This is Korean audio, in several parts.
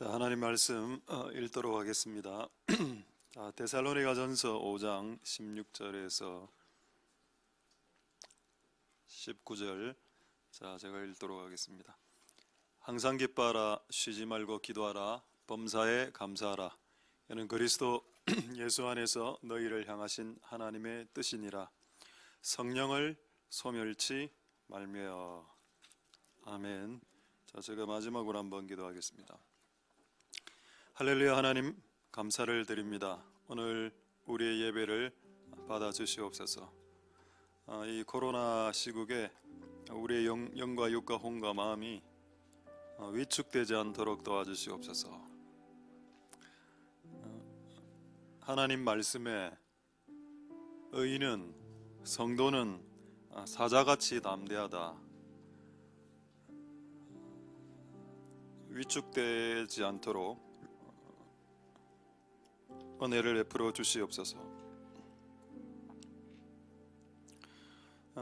자, 하나님 말씀 읽도록 하겠습니다. 자, 데살로니가전서 5장 16절에서 19절. 자, 제가 읽도록 하겠습니다. 항상 기뻐하라, 쉬지 말고 기도하라, 범사에 감사하라. 이는 그리스도 예수 안에서 너희를 향하신 하나님의 뜻이니라. 성령을 소멸치 말며. 아멘. 자, 제가 마지막으로 한번 기도하겠습니다. 할렐루야. 하나님 감사를 드립니다. 오늘 우리의 예배를 받아주시옵소서. 이 코로나 시국에 우리의 영과 육과 혼과 마음이 위축되지 않도록 도와주시옵소서. 하나님 말씀에 의인은, 성도는 사자같이 담대하다. 위축되지 않도록 은혜를 베풀어 주시옵소서.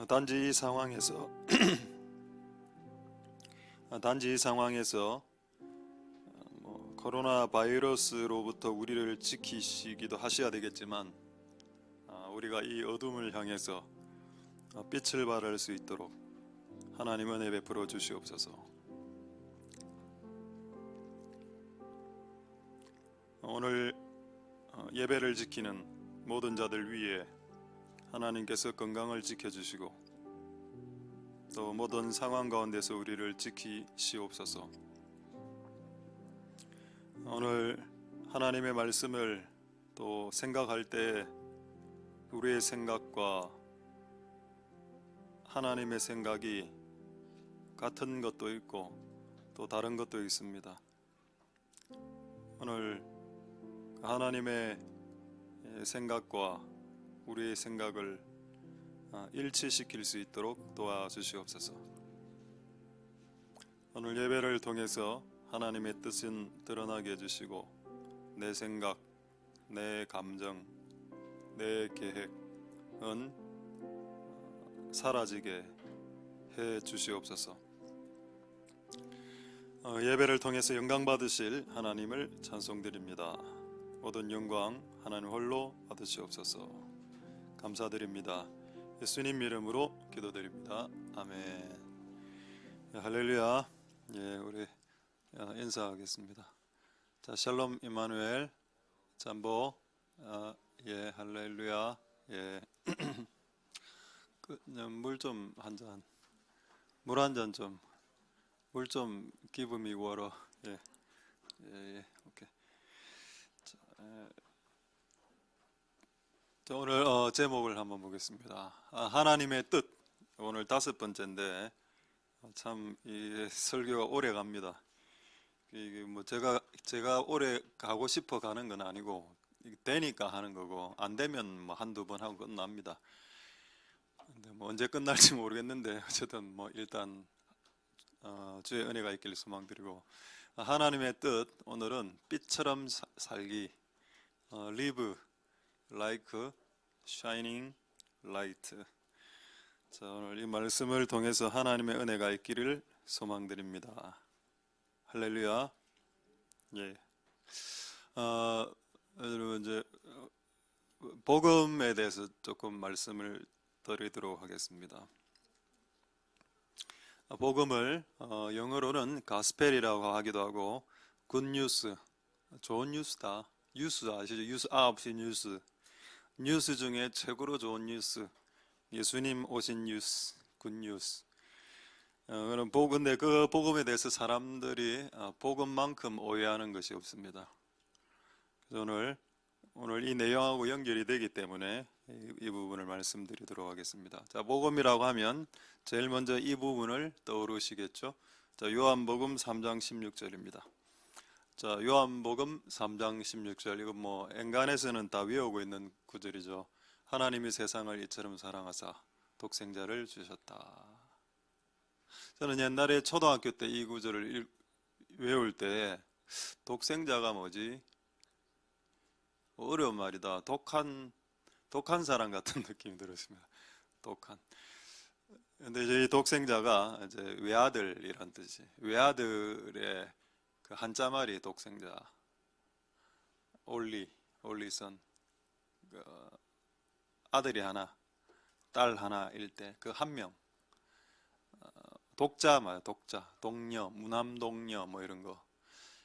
단지 이 상황에서 코로나 바이러스로부터 우리를 지키시기도 하셔야 되겠지만, 우리가 이 어둠을 향해서 빛을 발할 수 있도록 하나님 은혜 베풀어 주시옵소서. 오늘 예배를 지키는 모든 자들 위에 하나님께서 건강을 지켜주시고 또 모든 상황 가운데서 우리를 지키시옵소서. 오늘 하나님의 말씀을 또 생각할 때 우리의 생각과 하나님의 생각이 같은 것도 있고 또 다른 것도 있습니다. 오늘 하나님의 생각과 우리의 생각을 일치시킬 수 있도록 도와주시옵소서. 오늘 예배를 통해서 하나님의 뜻은 드러나게 해주시고 내 생각, 내 감정, 내 계획은 사라지게 해 주시옵소서. 예배를 통해서 영광 받으실 하나님을 찬송드립니다. 모든 영광 하나님 홀로 받으시옵소서. 감사드립니다. 예수님 이름으로 기도드립니다. 아멘. 할렐루야. 예, 우리 인사하겠습니다. 자, 샬롬 임마누엘 잠보. 예, 할렐루야. 예. 물 좀 한 잔. 물 한 잔 좀. 물 좀 give me water. 예. 예, 오케이. 자, 오늘 제목을 한번 보겠습니다. 하나님의 뜻. 오늘 5번째인데 참 이 설교가 오래 갑니다. 이게 뭐 제가 오래 가고 싶어 가는 건 아니고 되니까 하는 거고 안 되면 뭐 한두 번 하고 끝납니다. 근데 뭐 언제 끝날지 모르겠는데 어쨌든 뭐 일단 주의 은혜가 있길 소망드리고, 하나님의 뜻. 오늘은 빛처럼 살기. Live like shining light. 자, 오늘 이 말씀을 통해서 하나님의 은혜가 있기를 소망드립니다. 할렐루야. 예. 여러분 이제 복음에 대해서 조금 말씀을 드리도록 하겠습니다. 복음을 영어로는 가스펠이라고 하기도 하고 굿뉴스, 좋은 뉴스다. 뉴스 아시죠? 뉴스 없이 뉴스 중에 최고로 좋은 뉴스, 예수님 오신 뉴스, 굿뉴스. 근데 그 복음에 대해서 사람들이 복음만큼 오해하는 것이 없습니다. 그래서 오늘 이 내용하고 연결이 되기 때문에 이 부분을 말씀드리도록 하겠습니다. 자, 복음이라고 하면 제일 먼저 이 부분을 떠오르시겠죠? 자, 요한복음 3장 16절입니다. 자, 요한복음 3장 16절. 이거 뭐 엔간에서는 다 외우고 있는 구절이죠. 하나님이 세상을 이처럼 사랑하사 독생자를 주셨다. 저는 옛날에 초등학교 때 이 구절을 외울 때 독생자가 뭐지? 어려운 말이다. 독한 사람 같은 느낌이 들었습니다. 독한. 근데 이제 이 독생자가 이제 외아들이란 뜻이. 외아들의 그 한자말이 독생자, 올리선, 그 아들이 하나, 딸 하나일 때 그 한 명, 독자 말이야, 독자, 동녀, 무남동녀 뭐 이런 거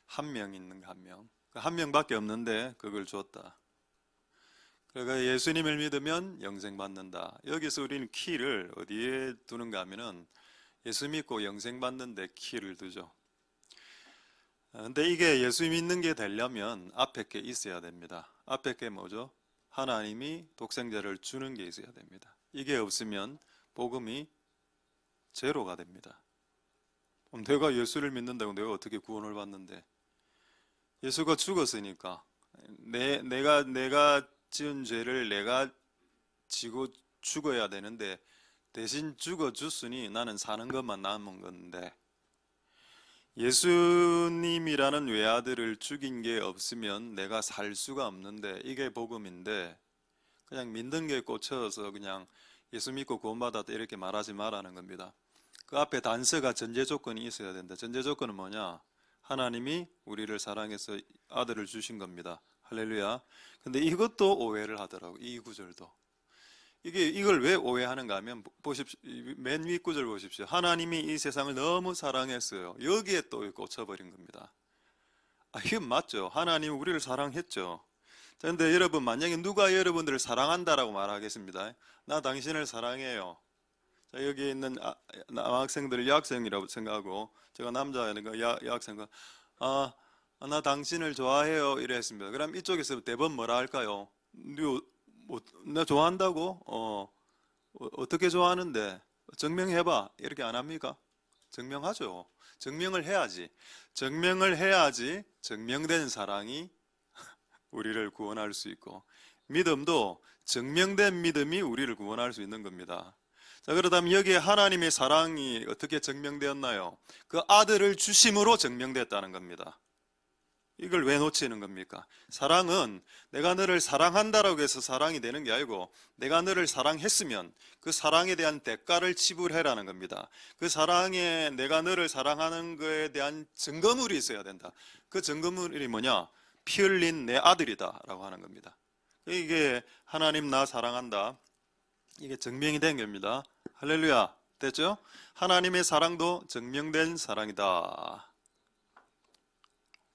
한 명 있는 거 한 명, 그 한 명밖에 없는데 그걸 줬다. 그러니까 예수님을 믿으면 영생 받는다. 여기서 우리는 키를 어디에 두는가 하면은 예수 믿고 영생 받는데 키를 두죠. 근데 이게 예수 믿는 게 되려면 앞에 게 있어야 됩니다. 앞에 게 뭐죠? 하나님이 독생자를 주는 게 있어야 됩니다. 이게 없으면 복음이 제로가 됩니다. 내가 예수를 믿는다고 내가 어떻게 구원을 받는데? 예수가 죽었으니까 내가 지은 죄를 내가 지고 죽어야 되는데 대신 죽어줬으니 나는 사는 것만 남은 건데, 예수님이라는 외아들을 죽인 게 없으면 내가 살 수가 없는데 이게 복음인데, 그냥 믿는 게 꽂혀서 그냥 예수 믿고 구원받았다 이렇게 말하지 말라는 겁니다. 그 앞에 단서가 전제 조건이 있어야 된다. 전제 조건은 뭐냐? 하나님이 우리를 사랑해서 아들을 주신 겁니다. 할렐루야. 근데 이것도 오해를 하더라고. 이 구절도. 이걸 왜 오해하는가 하면 보십시오. 맨 위 구절 보십시오. 하나님이 이 세상을 너무 사랑했어요. 여기에 또 꽂혀버린 겁니다. 이건 맞죠. 하나님 우리를 사랑했죠. 그런데 여러분, 만약에 누가 여러분들을 사랑한다라고 말하겠습니다. 나 당신을 사랑해요. 자, 여기 있는 남학생들을 여학생이라고 생각하고, 제가 남자니까 여학생과 나 당신을 좋아해요 이래 했습니다. 그럼 이쪽에서 대번 뭐라 할까요? 나 좋아한다고? 어떻게 좋아하는데? 증명해봐. 이렇게 안 합니까? 증명하죠. 증명을 해야지. 증명을 해야지 증명된 사랑이 우리를 구원할 수 있고, 믿음도 증명된 믿음이 우리를 구원할 수 있는 겁니다. 자, 그렇다면 여기에 하나님의 사랑이 어떻게 증명되었나요? 그 아들을 주심으로 증명됐다는 겁니다. 이걸 왜 놓치는 겁니까? 사랑은 내가 너를 사랑한다라고 해서 사랑이 되는 게 아니고, 내가 너를 사랑했으면 그 사랑에 대한 대가를 지불해라는 겁니다. 그 사랑에, 내가 너를 사랑하는 것에 대한 증거물이 있어야 된다. 그 증거물이 뭐냐? 피 흘린 내 아들이다 라고 하는 겁니다. 이게 하나님 나 사랑한다, 이게 증명이 된 겁니다. 할렐루야. 됐죠? 하나님의 사랑도 증명된 사랑이다.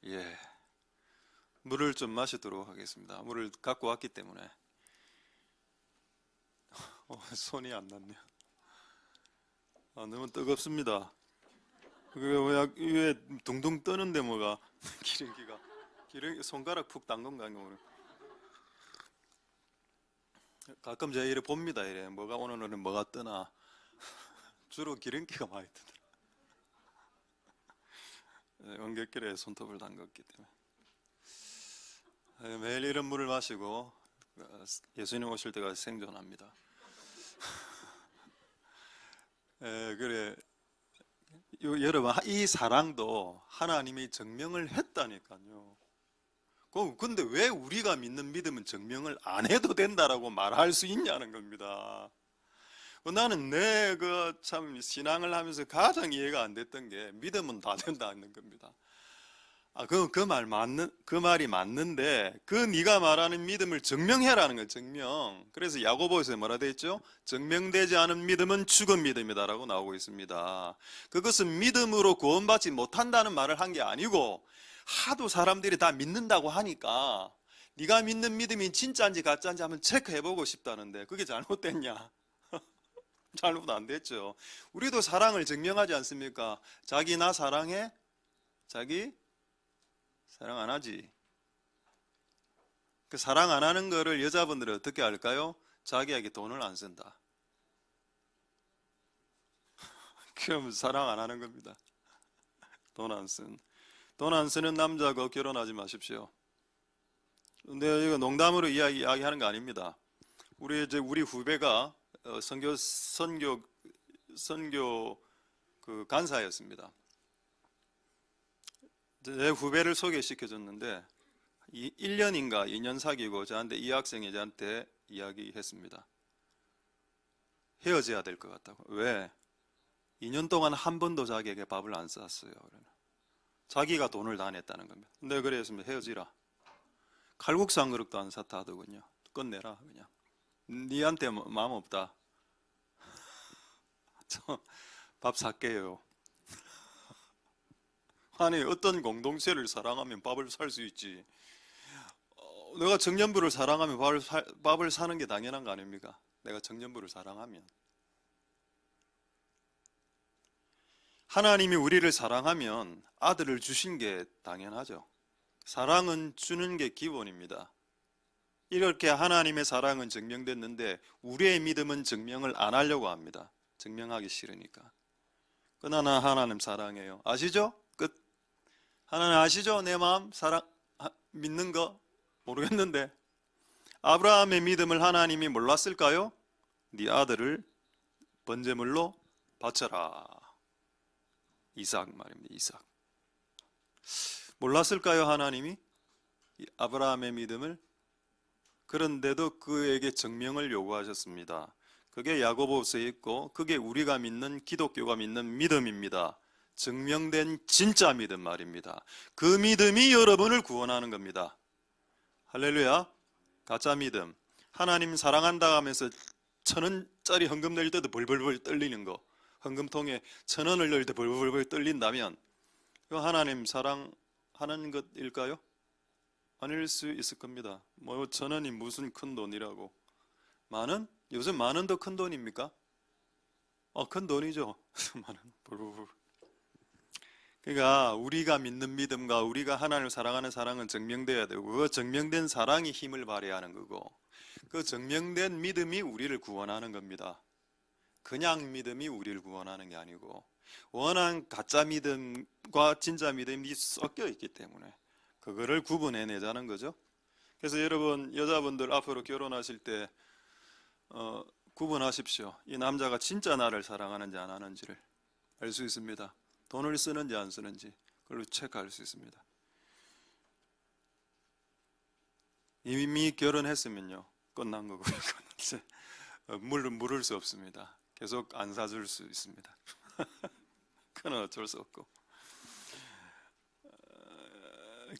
예. 물을 좀 마시도록 하겠습니다. 물을 갖고 왔기 때문에. 손이 안 닿네요. 너무 뜨겁습니다. 왜 둥둥 뜨는데 뭐가 기름기가 손가락 푹 담근 거 아니고. 가끔 제가 이래 봅니다. 이래 뭐가 오늘은 뭐가 뜨나. 주로 기름기가 많이 뜨더라고요. 원객길에 손톱을 담갔기 때문에. 매일 이런 물을 마시고 예수님 오실 때가 생존합니다. 그래, 여러분, 이 사랑도 하나님이 증명을 했다니까요. 근데 왜 우리가 믿는 믿음은 증명을 안 해도 된다라고 말할 수 있냐는 겁니다. 나는 참 신앙을 하면서 가장 이해가 안 됐던 게, 믿음은 다 된다는 겁니다. 그 말이 맞는데, 네가 말하는 믿음을 증명해라는 거예요. 증명. 그래서 야고보서에 뭐라 돼 있죠? 증명되지 않은 믿음은 죽은 믿음이다라고 나오고 있습니다. 그것은 믿음으로 구원받지 못한다는 말을 한 게 아니고, 하도 사람들이 다 믿는다고 하니까 네가 믿는 믿음이 진짜인지 가짜인지 한번 체크해보고 싶다는데, 그게 잘못됐냐? 잘못 안 됐죠. 우리도 사랑을 증명하지 않습니까? 자기 나 사랑해? 자기 사랑 안 하지. 그 사랑 안 하는 거를 여자분들은 어떻게 할까요? 자기에게 돈을 안 쓴다. 그럼 사랑 안 하는 겁니다. 돈 안 쓰는 남자하고 결혼하지 마십시오. 근데 이거 농담으로 이야기하는 거 아닙니다. 우리 후배가 선교 그 간사였습니다. 내 후배를 소개시켜줬는데 1년인가 2년 사귀고 저한테, 이 학생이 저한테 이야기했습니다. 헤어져야 될 것 같다고. 왜? 2년 동안 한 번도 자기에게 밥을 안 쌌어요. 자기가 돈을 다 냈다는 겁니다. 근데 그랬으면 헤어지라. 칼국수 한 그릇도 안 샀다 하더군요. 끝내라 그냥. 니한테 마음 없다. 저 밥 살게요. 아니 어떤 공동체를 사랑하면 밥을 살 수 있지. 내가 청년부를 사랑하면 밥을 사는 게 당연한 거 아닙니까? 내가 청년부를 사랑하면. 하나님이 우리를 사랑하면 아들을 주신 게 당연하죠. 사랑은 주는 게 기본입니다. 이렇게 하나님의 사랑은 증명됐는데 우리의 믿음은 증명을 안 하려고 합니다. 증명하기 싫으니까. 그러나 하나님 사랑해요. 아시죠? 끝. 하나님 아시죠? 내 마음 믿는 거 모르겠는데 아브라함의 믿음을 하나님이 몰랐을까요? 네 아들을 번제물로 바쳐라. 이삭 말입니다. 이삭. 몰랐을까요? 하나님이 아브라함의 믿음을? 그런데도 그에게 증명을 요구하셨습니다. 그게 야고보서에 있고 그게 우리가 믿는 기독교가 믿는 믿음입니다. 증명된 진짜 믿음 말입니다. 그 믿음이 여러분을 구원하는 겁니다. 할렐루야. 가짜 믿음. 하나님 사랑한다 하면서 1,000원짜리 헌금 낼 때도 벌벌벌 떨리는 거, 헌금통에 1,000원을 넣을 때 벌벌벌 떨린다면 그거 하나님 사랑하는 것일까요? 아닐 수 있을 겁니다. 뭐 1,000원이 무슨 큰 돈이라고. 요즘 만원도 큰 돈입니까? 큰 돈이죠. 만원 벌벌벌. 그러니까 우리가 믿는 믿음과 우리가 하나님을 사랑하는 사랑은 증명돼야 되고 그 증명된 사랑이 힘을 발휘해야 하는 거고 그 증명된 믿음이 우리를 구원하는 겁니다. 그냥 믿음이 우리를 구원하는 게 아니고 원한 가짜 믿음과 진짜 믿음이 섞여 있기 때문에 그거를 구분해내자는 거죠. 그래서 여러분 여자분들 앞으로 결혼하실 때 구분하십시오. 이 남자가 진짜 나를 사랑하는지 안 하는지를 알 수 있습니다. 돈을 쓰는지 안 쓰는지 그걸로 체크할 수 있습니다. 이미 결혼했으면요 끝난 거고요. 이제 물을 수 없습니다. 계속 안 사줄 수 있습니다. 그건 어쩔 수 없고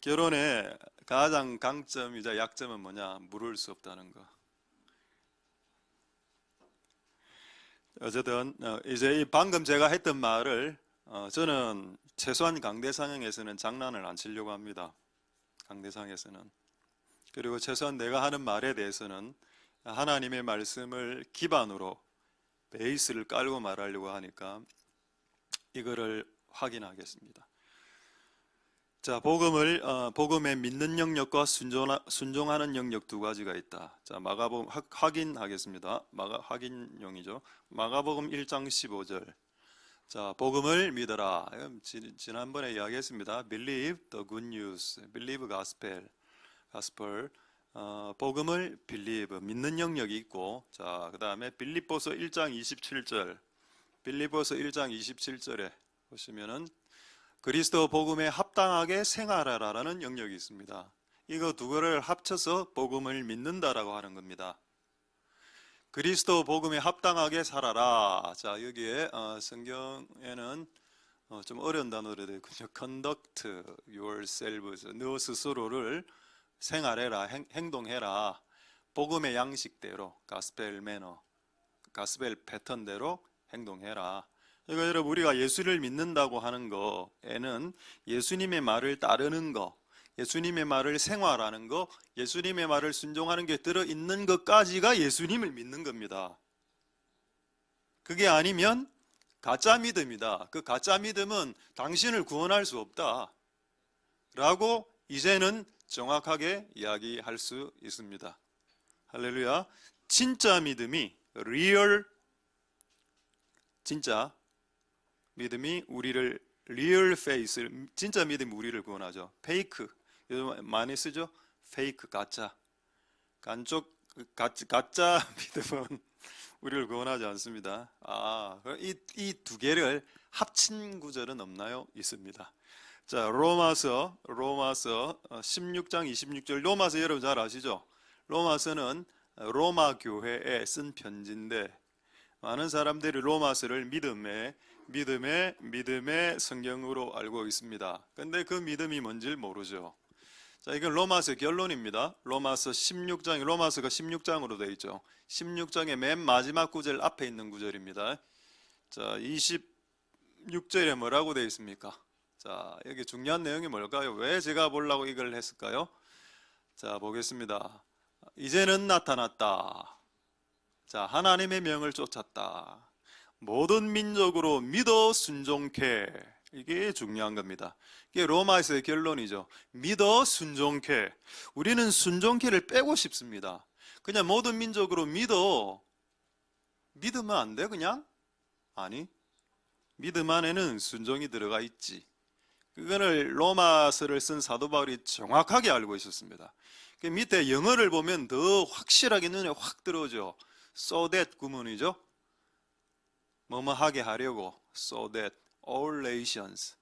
결혼의 가장 강점이자 약점은 뭐냐? 물을 수 없다는 거. 어쨌든 이제 방금 제가 했던 말을 저는 최소한 강대상에서는 장난을 안 치려고 합니다. 강대상에서는. 그리고 최소한 내가 하는 말에 대해서는 하나님의 말씀을 기반으로 베이스를 깔고 말하려고 하니까 이거를 확인하겠습니다. 자, 복음의 믿는 영역과 순종하는 영역 두 가지가 있다. 자, 마가복음 확인하겠습니다. 확인용이죠. 마가복음 1장 15절. 자, 복음을 믿어라. 지난번에 이야기했습니다. Believe the good news. Believe gospel. 복음을 believe, 믿는 영역이 있고, 자, 그 다음에 빌립보서 1장 27절. 빌립보서 1장 27절에 보시면은 그리스도 복음에 합당하게 생활하라라는 영역이 있습니다. 이거 두 개를 합쳐서 복음을 믿는다라고 하는 겁니다. 그리스도 복음에 합당하게 살아라. 자, 여기에 성경에는 좀 어려운 단어들이 있군요. Conduct yourselves. 너 스스로를 생활해라, 행동해라. 복음의 양식대로, 가스펠 매너, 가스펠 패턴대로 행동해라. 그러니까 여러분 우리가 예수를 믿는다고 하는 거에는 예수님의 말을 따르는 거, 예수님의 말을 생활하는 거, 예수님의 말을 순종하는 게 들어있는 것까지가 예수님을 믿는 겁니다. 그게 아니면 가짜 믿음이다. 그 가짜 믿음은 당신을 구원할 수 없다 라고 이제는 정확하게 이야기할 수 있습니다. 할렐루야. 진짜 믿음이 진짜 믿음이 우리를 real faith, 진짜 믿음이 우리를 구원하죠. 페이크, 요즘 많이 쓰죠. 페이크, 가짜. 가짜 믿음은 우리를 구원하지 않습니다. 이 두 개를 합친 구절은 없나요? 있습니다. 자, 로마서 16장 26절. 로마서 여러분 잘 아시죠? 로마서는 로마 교회에 쓴 편지인데 많은 사람들이 로마서를 믿음의 믿음의 성경으로 알고 있습니다. 근데 그 믿음이 뭔지 모르죠. 자, 이건 로마서 결론입니다. 로마서가 16장으로 되어 있죠. 16장의 맨 마지막 구절 앞에 있는 구절입니다. 자, 26절에 뭐라고 되어 있습니까? 자, 여기 중요한 내용이 뭘까요? 왜 제가 보려고 이걸 했을까요? 자, 보겠습니다. 이제는 나타났다. 자, 하나님의 명을 쫓았다. 모든 민족으로 믿어 순종케. 이게 중요한 겁니다. 이게 로마에서의 결론이죠. 믿어 순종케. 우리는 순종케를 빼고 싶습니다. 그냥 모든 민족으로 믿으면 안 돼, 그냥? 아니, 믿음 안에는 순종이 들어가 있지. 그거를 로마서를 쓴 사도 바울이 정확하게 알고 있었습니다. 그 밑에 영어를 보면 더 확실하게 눈에 확 들어오죠. So that 구문이죠. 뭐뭐 하게 하려고. So that all nations,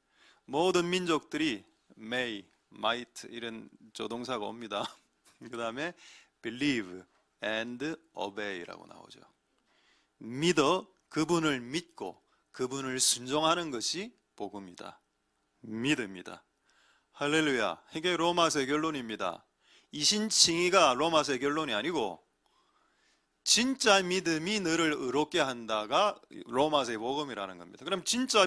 모든 민족들이 may, might 이런 조동사가 옵니다. 그 다음에 believe and obey라고 나오죠. 믿어, 그분을 믿고 그분을 순종하는 것이 복음이다. 믿음이다. 할렐루야. 이게 로마서의 결론입니다. 이신칭의가 로마서의 결론이 아니고 진짜 믿음이 너를 의롭게 한다가 로마서의 복음이라는 겁니다. 그럼 진짜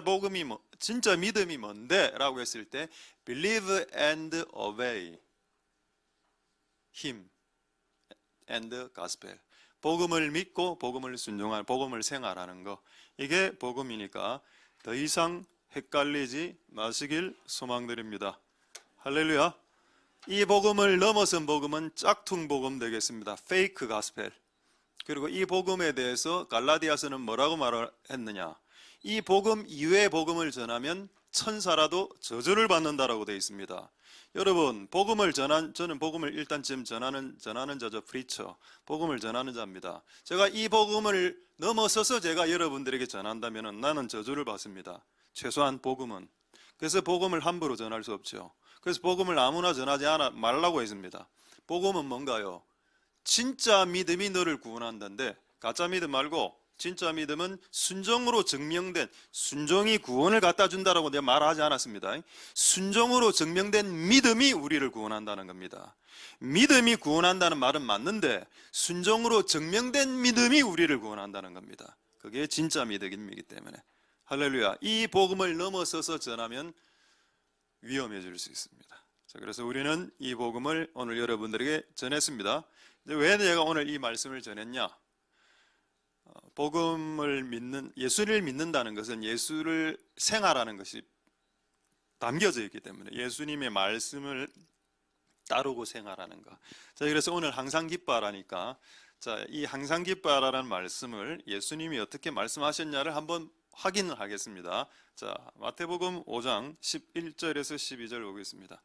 믿음이 뭔데? 라고 했을 때 believe and obey him and gospel. 복음을 믿고 복음을 순종하는, 복음을 생활하는 거. 이게 복음이니까 더 이상 헷갈리지 마시길 소망드립니다. 할렐루야. 이 복음을 넘어선 복음은 짝퉁 복음 되겠습니다. 페이크 가스펠. 그리고 이 복음에 대해서 갈라디아서는 뭐라고 말했느냐? 이 복음 이외의 복음을 전하면 천사라도 저주를 받는다라고 되어 있습니다. 여러분, 저는 복음을 일단 지금 전하는 자죠. 프리처. 복음을 전하는 자입니다. 제가 이 복음을 넘어서서 제가 여러분들에게 전한다면 나는 저주를 받습니다. 최소한 복음은. 그래서 복음을 함부로 전할 수 없죠. 그래서 복음을 아무나 전하지 말라고 했습니다. 복음은 뭔가요? 진짜 믿음이 너를 구원한다는데 가짜 믿음 말고 진짜 믿음은 순종으로 증명된, 순종이 구원을 갖다 준다라고 내가 말하지 않았습니다. 순종으로 증명된 믿음이 우리를 구원한다는 겁니다. 믿음이 구원한다는 말은 맞는데 순종으로 증명된 믿음이 우리를 구원한다는 겁니다. 그게 진짜 믿음이기 때문에. 할렐루야. 이 복음을 넘어서서 전하면 위험해질 수 있습니다. 자, 그래서 우리는 이 복음을 오늘 여러분들에게 전했습니다. 왜 내가 오늘 이 말씀을 전했냐? 예수를 믿는다는 것은 예수를 생활하는 것이 담겨져 있기 때문에 예수님의 말씀을 따르고 생활하는 것. 자, 그래서 오늘 항상 기뻐하라니까, 자, 이 항상 기뻐하라는 말씀을 예수님이 어떻게 말씀하셨냐를 한번 확인을 하겠습니다. 자, 마태복음 5장 11절에서 12절 보겠습니다.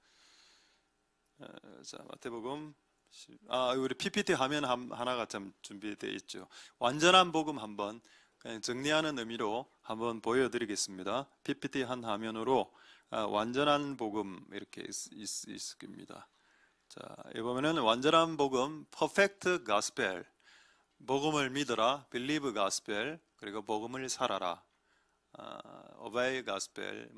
자, 마태복음 우리 PPT 화면 하나가 참 준비되어 있죠. 완전한 복음 한번 그냥 정리하는 의미로 한번 보여드리겠습니다. PPT 한 화면으로 완전한 복음 이렇게 있을 겁니다. 자, 여기 보면은 완전한 복음, perfect gospel, 복음을 믿어라, believe gospel, 그리고 복음을 살아라, obey gospel,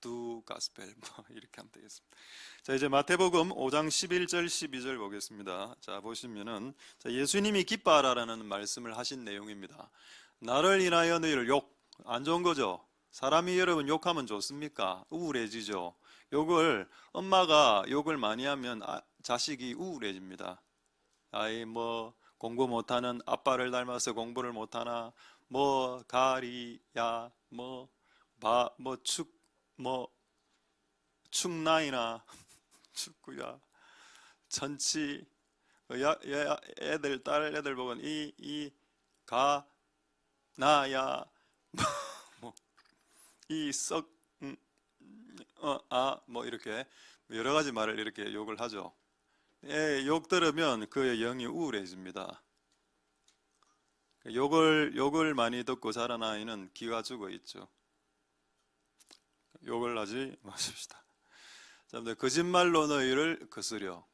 do gospel, 이렇게 하면 되겠습니다. 자, 이제 마태복음 5장 11절 12절 보겠습니다. 자, 보시면은 예수님이 기뻐하라라는 말씀을 하신 내용입니다. 나를 인하여 너희를 안 좋은 거죠. 사람이 여러분 욕하면 좋습니까? 우울해지죠. 엄마가 욕을 많이 하면 자식이 우울해집니다. 공부 못하는 아빠를 닮아서 공부를 못하나, 가리야, 축나이나, 축구야, 천치, 딸 애들 보면 나야, 이렇게 여러 가지 말을 이렇게 욕을 하죠. 욕 들으면 그의 영이 우울해집니다. 욕을 많이 듣고 자란 아이는 기가 죽어 있죠. 욕을 하지 마십시다. 자, 거짓말로 너희를 거스려.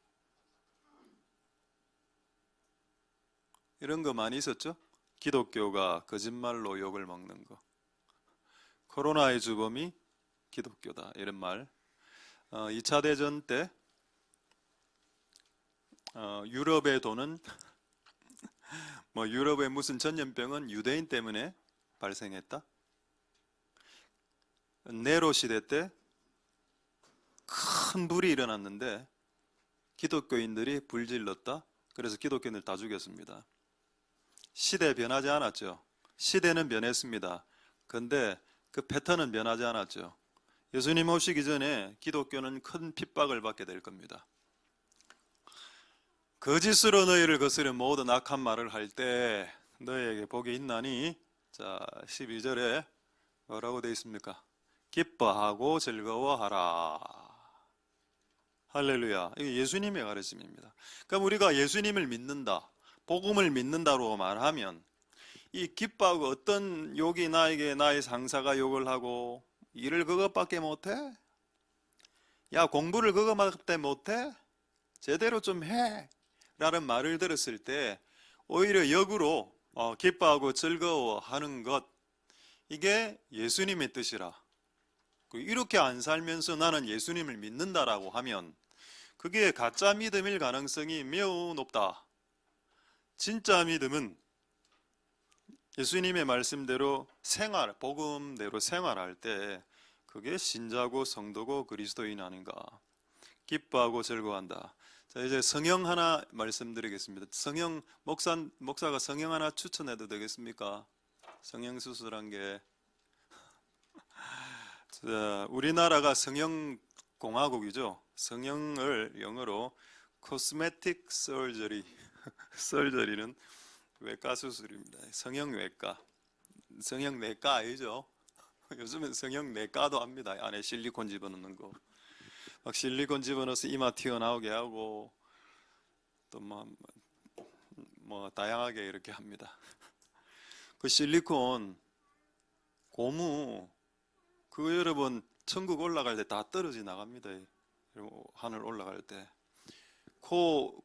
이런 거 많이 있었죠? 기독교가 거짓말로 욕을 먹는 거. 코로나의 주범이 기독교다, 이런 말. 2차 대전 때 유럽의 도는 유럽의 무슨 전염병은 유대인 때문에 발생했다. 네로 시대 때 큰 불이 일어났는데 기독교인들이 불질렀다. 그래서 기독교인들 다 죽였습니다. 시대 변하지 않았죠. 시대는 변했습니다. 근데 그 패턴은 변하지 않았죠. 예수님 오시기 전에 기독교는 큰 핍박을 받게 될 겁니다. 거짓으로 너희를 거스려 모든 악한 말을 할 때 너희에게 복이 있나니, 자 12절에 뭐라고 되어 있습니까? 기뻐하고 즐거워하라. 할렐루야. 이게 예수님의 가르침입니다. 그럼 우리가 예수님을 믿는다, 복음을 믿는다고 말하면 이 기뻐하고, 어떤 욕이 나에게 나의 상사가 욕을 하고 일을 그것밖에 못해? 야, 공부를 그것밖에 못해? 제대로 좀 해! 라는 말을 들었을 때 오히려 역으로 기뻐하고 즐거워하는 것, 이게 예수님의 뜻이라. 이렇게 안 살면서 나는 예수님을 믿는다라고 하면 그게 가짜 믿음일 가능성이 매우 높다. 진짜 믿음은 예수님의 말씀대로 복음대로 생활할 때 그게 신자고 성도고 그리스도인 아닌가. 기뻐하고 즐거워한다. 자, 이제 성형 하나 말씀드리겠습니다. 목사가 성형 하나 추천해도 되겠습니까? 성형 수술한 게. 자, 우리나라가 성형 공화국이죠. 성형을 영어로 cosmetic surgery, surgery는 외과 수술입니다. 성형외과, 성형내과 아니죠. 요즘은 성형내과도 합니다. 안에 실리콘 집어넣는 거, 막 실리콘 집어넣어서 이마 튀어나오게 하고 또 뭐 다양하게 이렇게 합니다. 그 실리콘 고무, 그거 여러분 천국 올라갈 때 다 떨어져 나갑니다. 하늘 올라갈 때 코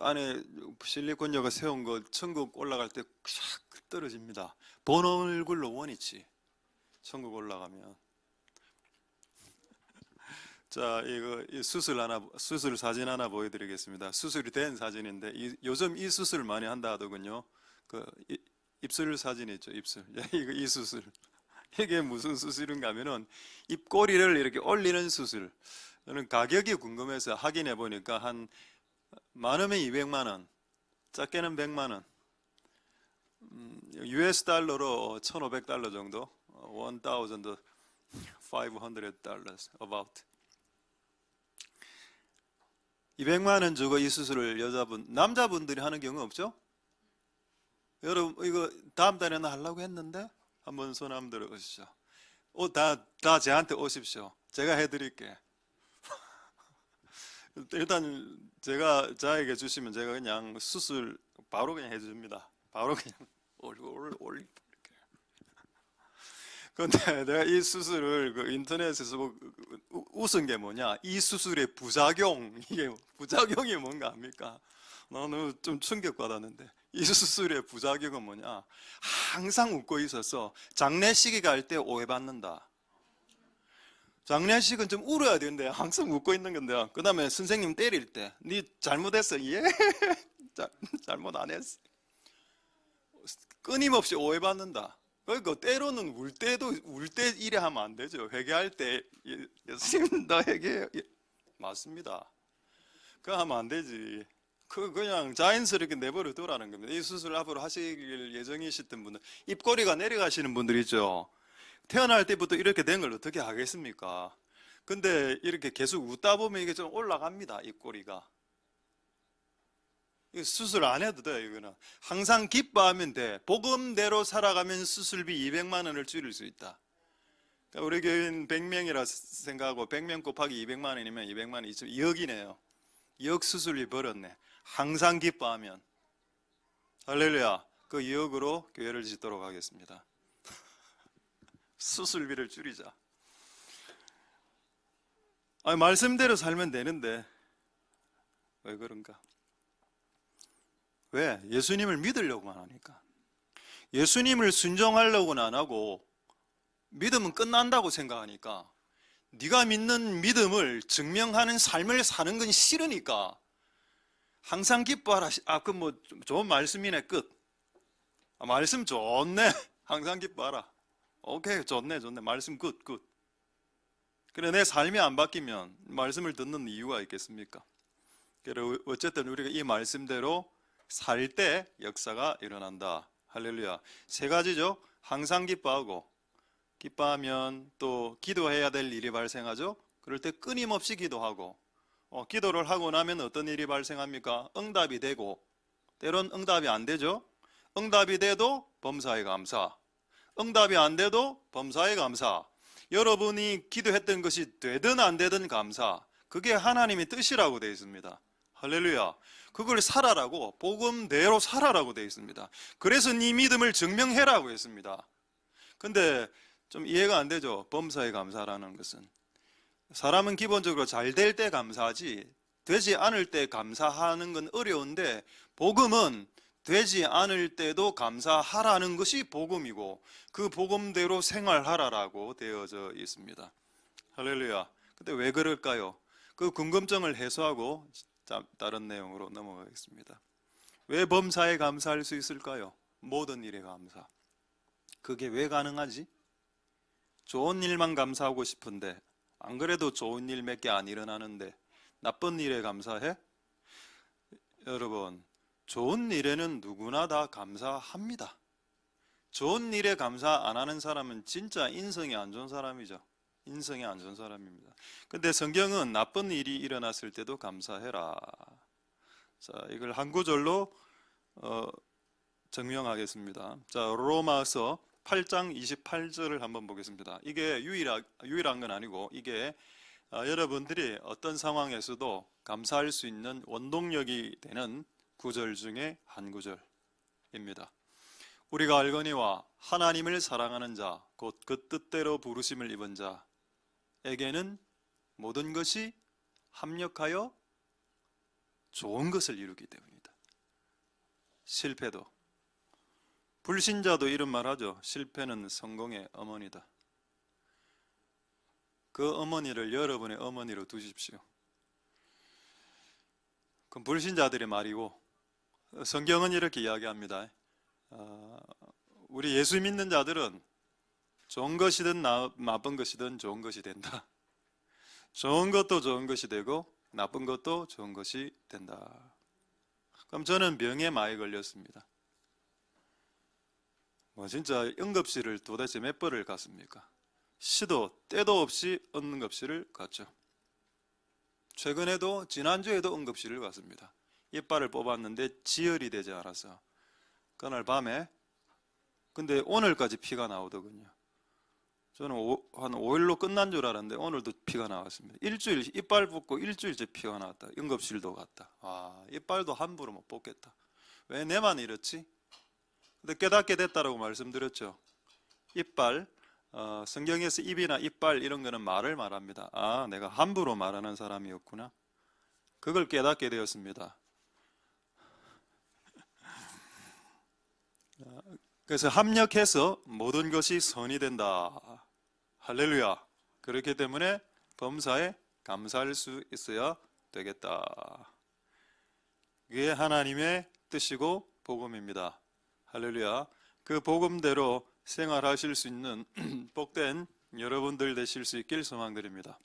안에 실리콘여가 세운 거 천국 올라갈 때 샥 떨어집니다. 본 얼굴로 원위치. 천국 올라가면. 자, 이 수술 사진 하나 보여드리겠습니다. 수술이 된 사진인데, 요즘 이 수술 많이 한다 하더군요. 입술 사진 있죠, 입술. 이 수술. 이게 무슨 수술인가 하면은 입꼬리를 이렇게 올리는 수술. 저는 가격이 궁금해서 확인해 보니까 한 많으면 200만 원, 작게는 100만 원. US 달러로 1,500달러 정도. 1,500 about. 200만 원 주고 이 수술을 남자분들이 하는 경우 없죠? 여러분, 이거 다음 달에는 하려고 했는데 한번 손 한번 들어 보시죠. 다 저한테 오십시오. 제가 해드릴게. 일단 저에게 주시면 제가 그냥 수술 바로 그냥 해줍니다. 바로 그냥 올릴게요. 근데 내가 이 수술을 인터넷에서 웃은 게 뭐냐, 이 수술의 부작용이 뭔가 합니까? 나는 좀 충격받았는데, 이 수술의 부작용은 뭐냐, 항상 웃고 있어서 장례식에 갈 때 오해받는다. 장례식은 좀 울어야 되는데 항상 웃고 있는 건데, 그 다음에 선생님 때릴 때 니 잘못했어. 예? 잘못 안 했어. 끊임없이 오해받는다. 그러니까 때로는 울 때 이래 하면 안 되죠. 회개할 때 예수님 나 회개 맞습니다. 그거 하면 안 되지. 그냥 자연스럽게 내버려 두라는 겁니다. 이 수술 앞으로 하실 예정이셨던 분들, 입꼬리가 내려가시는 분들 있죠. 태어날 때부터 이렇게 된 걸 어떻게 하겠습니까? 근데 이렇게 계속 웃다 보면 이게 좀 올라갑니다, 입꼬리가. 수술 안 해도 돼요. 이거는 항상 기뻐하면 돼. 복음대로 살아가면 수술비 200만 원을 줄일 수 있다. 그러니까 우리 교인 100명이라 생각하고 100명 곱하기 200만 원이면 200만 원 2억이네요. 2억 수술비 벌었네. 항상 기뻐하면. 할렐루야. 그 2억으로 교회를 짓도록 하겠습니다. 수술비를 줄이자. 말씀대로 살면 되는데 왜 그런가? 왜? 예수님을 믿으려고만 하니까. 예수님을 순종하려고는 안 하고 믿음은 끝난다고 생각하니까 네가 믿는 믿음을 증명하는 삶을 사는 건 싫으니까 항상 기뻐하라. 그 뭐 좋은 말씀이네. 끝. 말씀 좋네. 항상 기뻐하라. 오케이, 좋네. 말씀 굿. 그래, 내 삶이 안 바뀌면 말씀을 듣는 이유가 있겠습니까? 그래, 어쨌든 우리가 이 말씀대로 살 때 역사가 일어난다. 할렐루야. 세 가지죠. 항상 기뻐하면 또 기도해야 될 일이 발생하죠. 그럴 때 끊임없이 기도하고, 기도를 하고 나면 어떤 일이 발생합니까? 응답이 되고, 때론 응답이 안 되죠. 응답이 돼도 범사에 감사, 응답이 안 돼도 범사에 감사. 여러분이 기도했던 것이 되든 안 되든 감사. 그게 하나님의 뜻이라고 되어 있습니다. 할렐루야. 그걸 살아라고, 복음대로 살아라고 되어 있습니다. 그래서 네 믿음을 증명해라고 했습니다. 근데 좀 이해가 안 되죠. 범사에 감사라는 것은. 사람은 기본적으로 잘 될 때 감사하지 되지 않을 때 감사하는 건 어려운데, 복음은 되지 않을 때도 감사하라는 것이 복음이고 그 복음대로 생활하라라고 되어져 있습니다. 할렐루야. 근데 왜 그럴까요? 그 궁금증을 해소하고 다른 내용으로 넘어가겠습니다. 왜 범사에 감사할 수 있을까요? 모든 일에 감사. 그게 왜 가능하지? 좋은 일만 감사하고 싶은데 안 그래도 좋은 일 몇 개 안 일어나는데 나쁜 일에 감사해? 여러분, 좋은 일에는 누구나 다 감사합니다. 좋은 일에 감사 안 하는 사람은 진짜 인성이 안 좋은 사람이죠. 인성이 안 좋은 사람입니다. 근데 성경은 나쁜 일이 일어났을 때도 감사해라. 자, 이걸 한 구절로 증명하겠습니다. 자, 로마서 8장 28절을 한번 보겠습니다. 이게 유일한 건 아니고 이게 여러분들이 어떤 상황에서도 감사할 수 있는 원동력이 되는 구절 중에 한 구절입니다. 우리가 알거니와 하나님을 사랑하는 자, 곧 그 뜻대로 부르심을 입은 자에게는 모든 것이 합력하여 좋은 것을 이루기 때문이다. 실패도, 불신자도 이런 말 하죠. 실패는 성공의 어머니다. 그 어머니를 여러분의 어머니로 두십시오. 그건 불신자들의 말이고, 성경은 이렇게 이야기합니다. 우리 예수 믿는 자들은 좋은 것이든 나쁜 것이든 좋은 것이 된다. 좋은 것도 좋은 것이 되고 나쁜 것도 좋은 것이 된다. 그럼 저는 병에 많이 걸렸습니다. 진짜 응급실을 도대체 몇 번을 갔습니까? 시도 때도 없이 응급실을 갔죠. 최근에도 지난주에도 응급실을 갔습니다. 이빨을 뽑았는데 지혈이 되지 않아서 그날 밤에, 근데 오늘까지 피가 나오더군요. 저는 한 5일로 끝난 줄 알았는데 오늘도 피가 나왔습니다. 일주일, 이빨 뽑고 일주일째 피가 나왔다. 응급실도 갔다. 이빨도 함부로 못 뽑겠다. 왜 내만 이렇지? 근데 깨닫게 됐다라고 말씀드렸죠. 이빨, 성경에서 입이나 이빨 이런 거는 말을 말합니다. 내가 함부로 말하는 사람이었구나. 그걸 깨닫게 되었습니다. 그래서 합력해서 모든 것이 선이 된다. 할렐루야. 그렇기 때문에 범사에 감사할 수 있어야 되겠다. 그게 하나님의 뜻이고 복음입니다. 할렐루야. 그 복음대로 생활하실 수 있는 복된 여러분들 되실 수 있길 소망드립니다.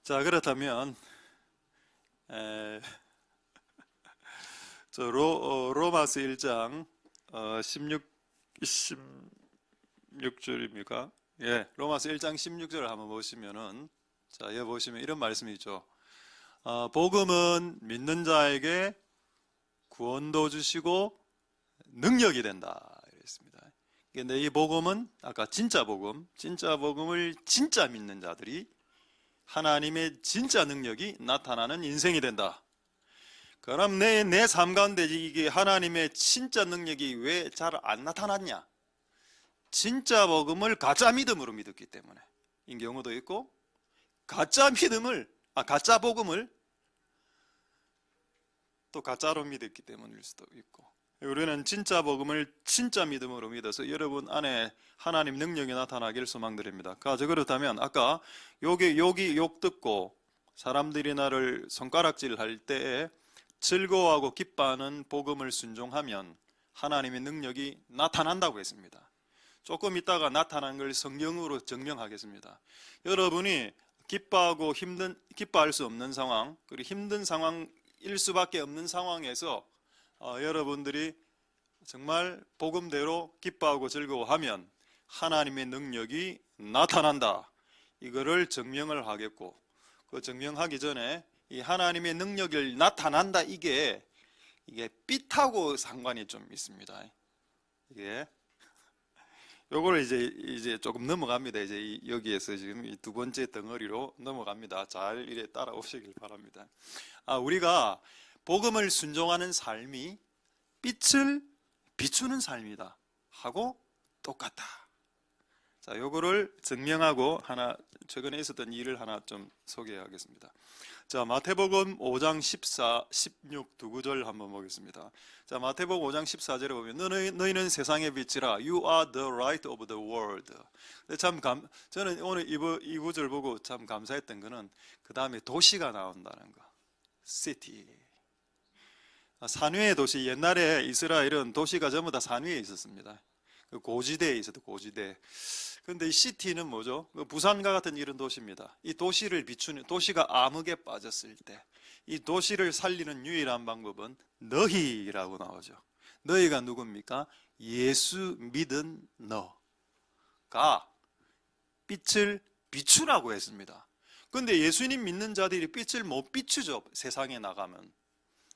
자, 그렇다면 로마서 1장 16절입니까? 예, 로마서 1장 16절을 한번 보시면은, 자, 여기 보시면 이런 말씀이 있죠. 복음은 믿는 자에게 구원도 주시고 능력이 된다 이랬습니다. 근데 이 복음은 아까 진짜 복음을 진짜 믿는 자들이 하나님의 진짜 능력이 나타나는 인생이 된다. 그럼 내 삶 가운데 이게 하나님의 진짜 능력이 왜 잘 안 나타났냐? 진짜 복음을 가짜 믿음으로 믿었기 때문에 인 경우도 있고, 가짜 복음을 또 가짜로 믿었기 때문일 수도 있고, 우리는 진짜 복음을 진짜 믿음으로 믿어서 여러분 안에 하나님 능력이 나타나길 소망드립니다. 그렇다면 아까 여기 욕 듣고 사람들이 나를 손가락질 할 때에 즐거워하고 기뻐하는 복음을 순종하면 하나님의 능력이 나타난다고 했습니다. 조금 있다가 나타난 걸 성경으로 증명하겠습니다. 여러분이 기뻐할 수 없는 상황, 그리고 힘든 상황일 수밖에 없는 상황에서 여러분들이 정말 복음대로 기뻐하고 즐거워하면 하나님의 능력이 나타난다. 이거를 증명을 하겠고, 그 증명하기 전에 이 하나님의 능력이 나타난다, 이게 빛하고 상관이 좀 있습니다. 이게 요거를 이제 조금 넘어갑니다. 이제 여기에서 지금 이 두 번째 덩어리로 넘어갑니다. 잘 이래 따라오시길 바랍니다. 우리가 복음을 순종하는 삶이 빛을 비추는 삶이다 하고 똑같다. 자, 요거를 증명하고 최근에 있었던 일을 하나 좀 소개하겠습니다. 자, 마태복음 5장 14, 16 두 구절 한번 보겠습니다. 자, 마태복음 5장 14절에 보면 너희는 세상의 빛이라 You are the light of the world. 저는 오늘 이 구절 보고 참 감사했던 거는 그 다음에 도시가 나온다는 거. city. 산 위의 도시. 옛날에 이스라엘은 도시가 전부 다 산 위에 있었습니다. 고지대에 있었던 고지대. 근데 이 시티는 뭐죠? 부산과 같은 이런 도시입니다. 이 도시를 비추는, 도시가 암흑에 빠졌을 때 이 도시를 살리는 유일한 방법은 너희라고 나오죠. 너희가 누굽니까? 예수 믿은 너가 빛을 비추라고 했습니다. 근데 예수님 믿는 자들이 빛을 못 비추죠. 세상에 나가면.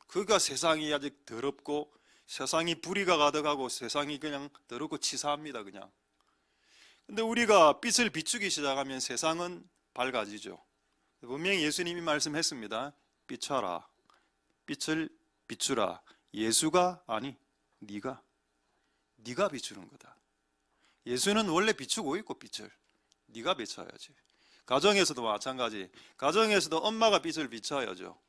그가 세상이 아직 더럽고 세상이 불의가 가득하고 세상이 그냥 더럽고 치사합니다. 그냥. 근데 우리가 빛을 비추기 시작하면 세상은 밝아지죠. 분명히 예수님이 말씀했습니다. 비춰라. 빛을 비추라. 예수가 아니 네가 비추는 거다. 예수는 원래 비추고 있고 빛을 네가 비춰야지. 가정에서도 마찬가지. 가정에서도 엄마가 빛을 비춰야죠.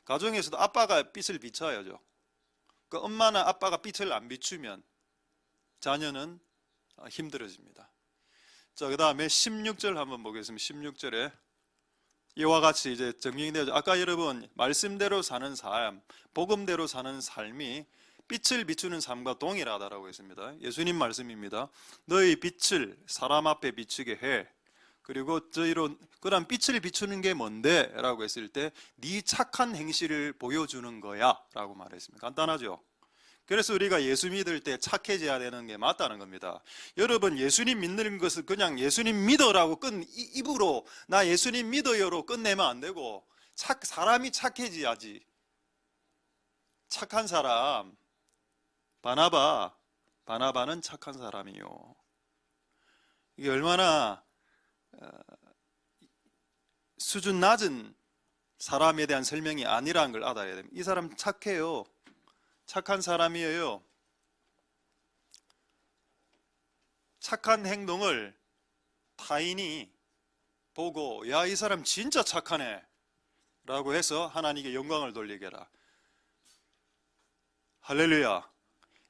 가정에서도 아빠가 빛을 비춰야죠. 그 엄마나 아빠가 빛을 안 비추면 자녀는 힘들어집니다. 자, 그 다음에 16절 한번 보겠습니다. 16절에 이와 같이 이제 정리되죠. 아까 여러분 말씀대로 사는 삶, 복음대로 사는 삶이 빛을 비추는 삶과 동일하다라고 했습니다. 예수님 말씀입니다. 너희 빛을 사람 앞에 비추게 해. 그리고 그럼 빛을 비추는 게 뭔데? 라고 했을 때 네 착한 행실을 보여주는 거야 라고 말했습니다. 간단하죠? 그래서 우리가 예수 믿을 때 착해져야 되는 게 맞다는 겁니다. 여러분 예수님 믿는 것을 그냥 예수님 믿어라고 입으로 나 예수님 믿어요로 끝내면 안 되고 사람이 착해져야지. 착한 사람 바나바는 착한 사람이요. 이게 얼마나 수준 낮은 사람에 대한 설명이 아니라는 걸 알아야 됩니다. 이 사람 착해요. 착한 사람이에요. 착한 행동을 타인이 보고 야, 이 사람 진짜 착하네 라고 해서 하나님께 영광을 돌리게 해라. 할렐루야.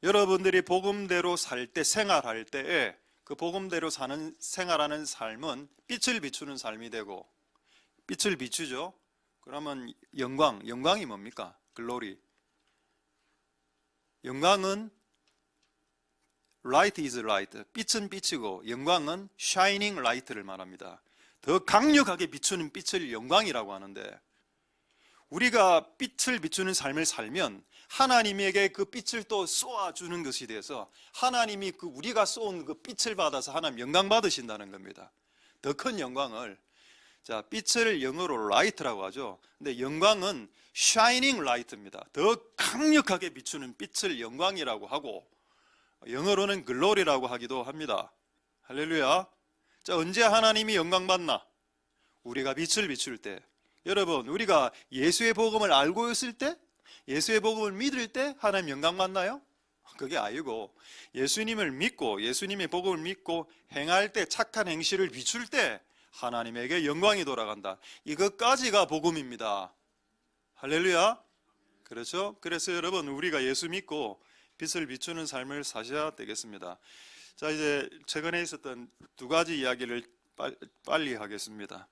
여러분들이 복음대로 살 때, 생활할 때에 그 복음대로 생활하는 삶은 빛을 비추는 삶이 되고, 빛을 비추죠. 그러면 영광이 뭡니까? 글로리. 영광은 light is light. 빛은 빛이고 영광은 shining light를 말합니다. 더 강력하게 비추는 빛을 영광이라고 하는데, 우리가 빛을 비추는 삶을 살면 하나님에게 그 빛을 또 쏘아주는 것이 돼서 하나님이 우리가 쏘은 그 빛을 받아서 하나님 영광 받으신다는 겁니다. 더 큰 영광을. 자, 빛을 영어로 light라고 하죠. 근데 영광은 shining light입니다. 더 강력하게 비추는 빛을 영광이라고 하고, 영어로는 glory라고 하기도 합니다. 할렐루야. 자, 언제 하나님이 영광 받나? 우리가 빛을 비출 때. 여러분, 우리가 예수의 복음을 알고 있을 때, 예수의 복음을 믿을 때 하나님 영광 받나요? 그게 아니고, 예수님을 믿고 예수님의 복음을 믿고 행할 때, 착한 행실을 비출 때 하나님에게 영광이 돌아간다. 이것까지가 복음입니다. 할렐루야. 그렇죠? 그래서 여러분, 우리가 예수 믿고 빛을 비추는 삶을 사셔야 되겠습니다. 자, 이제 최근에 있었던 두 가지 이야기를 빨리 하겠습니다.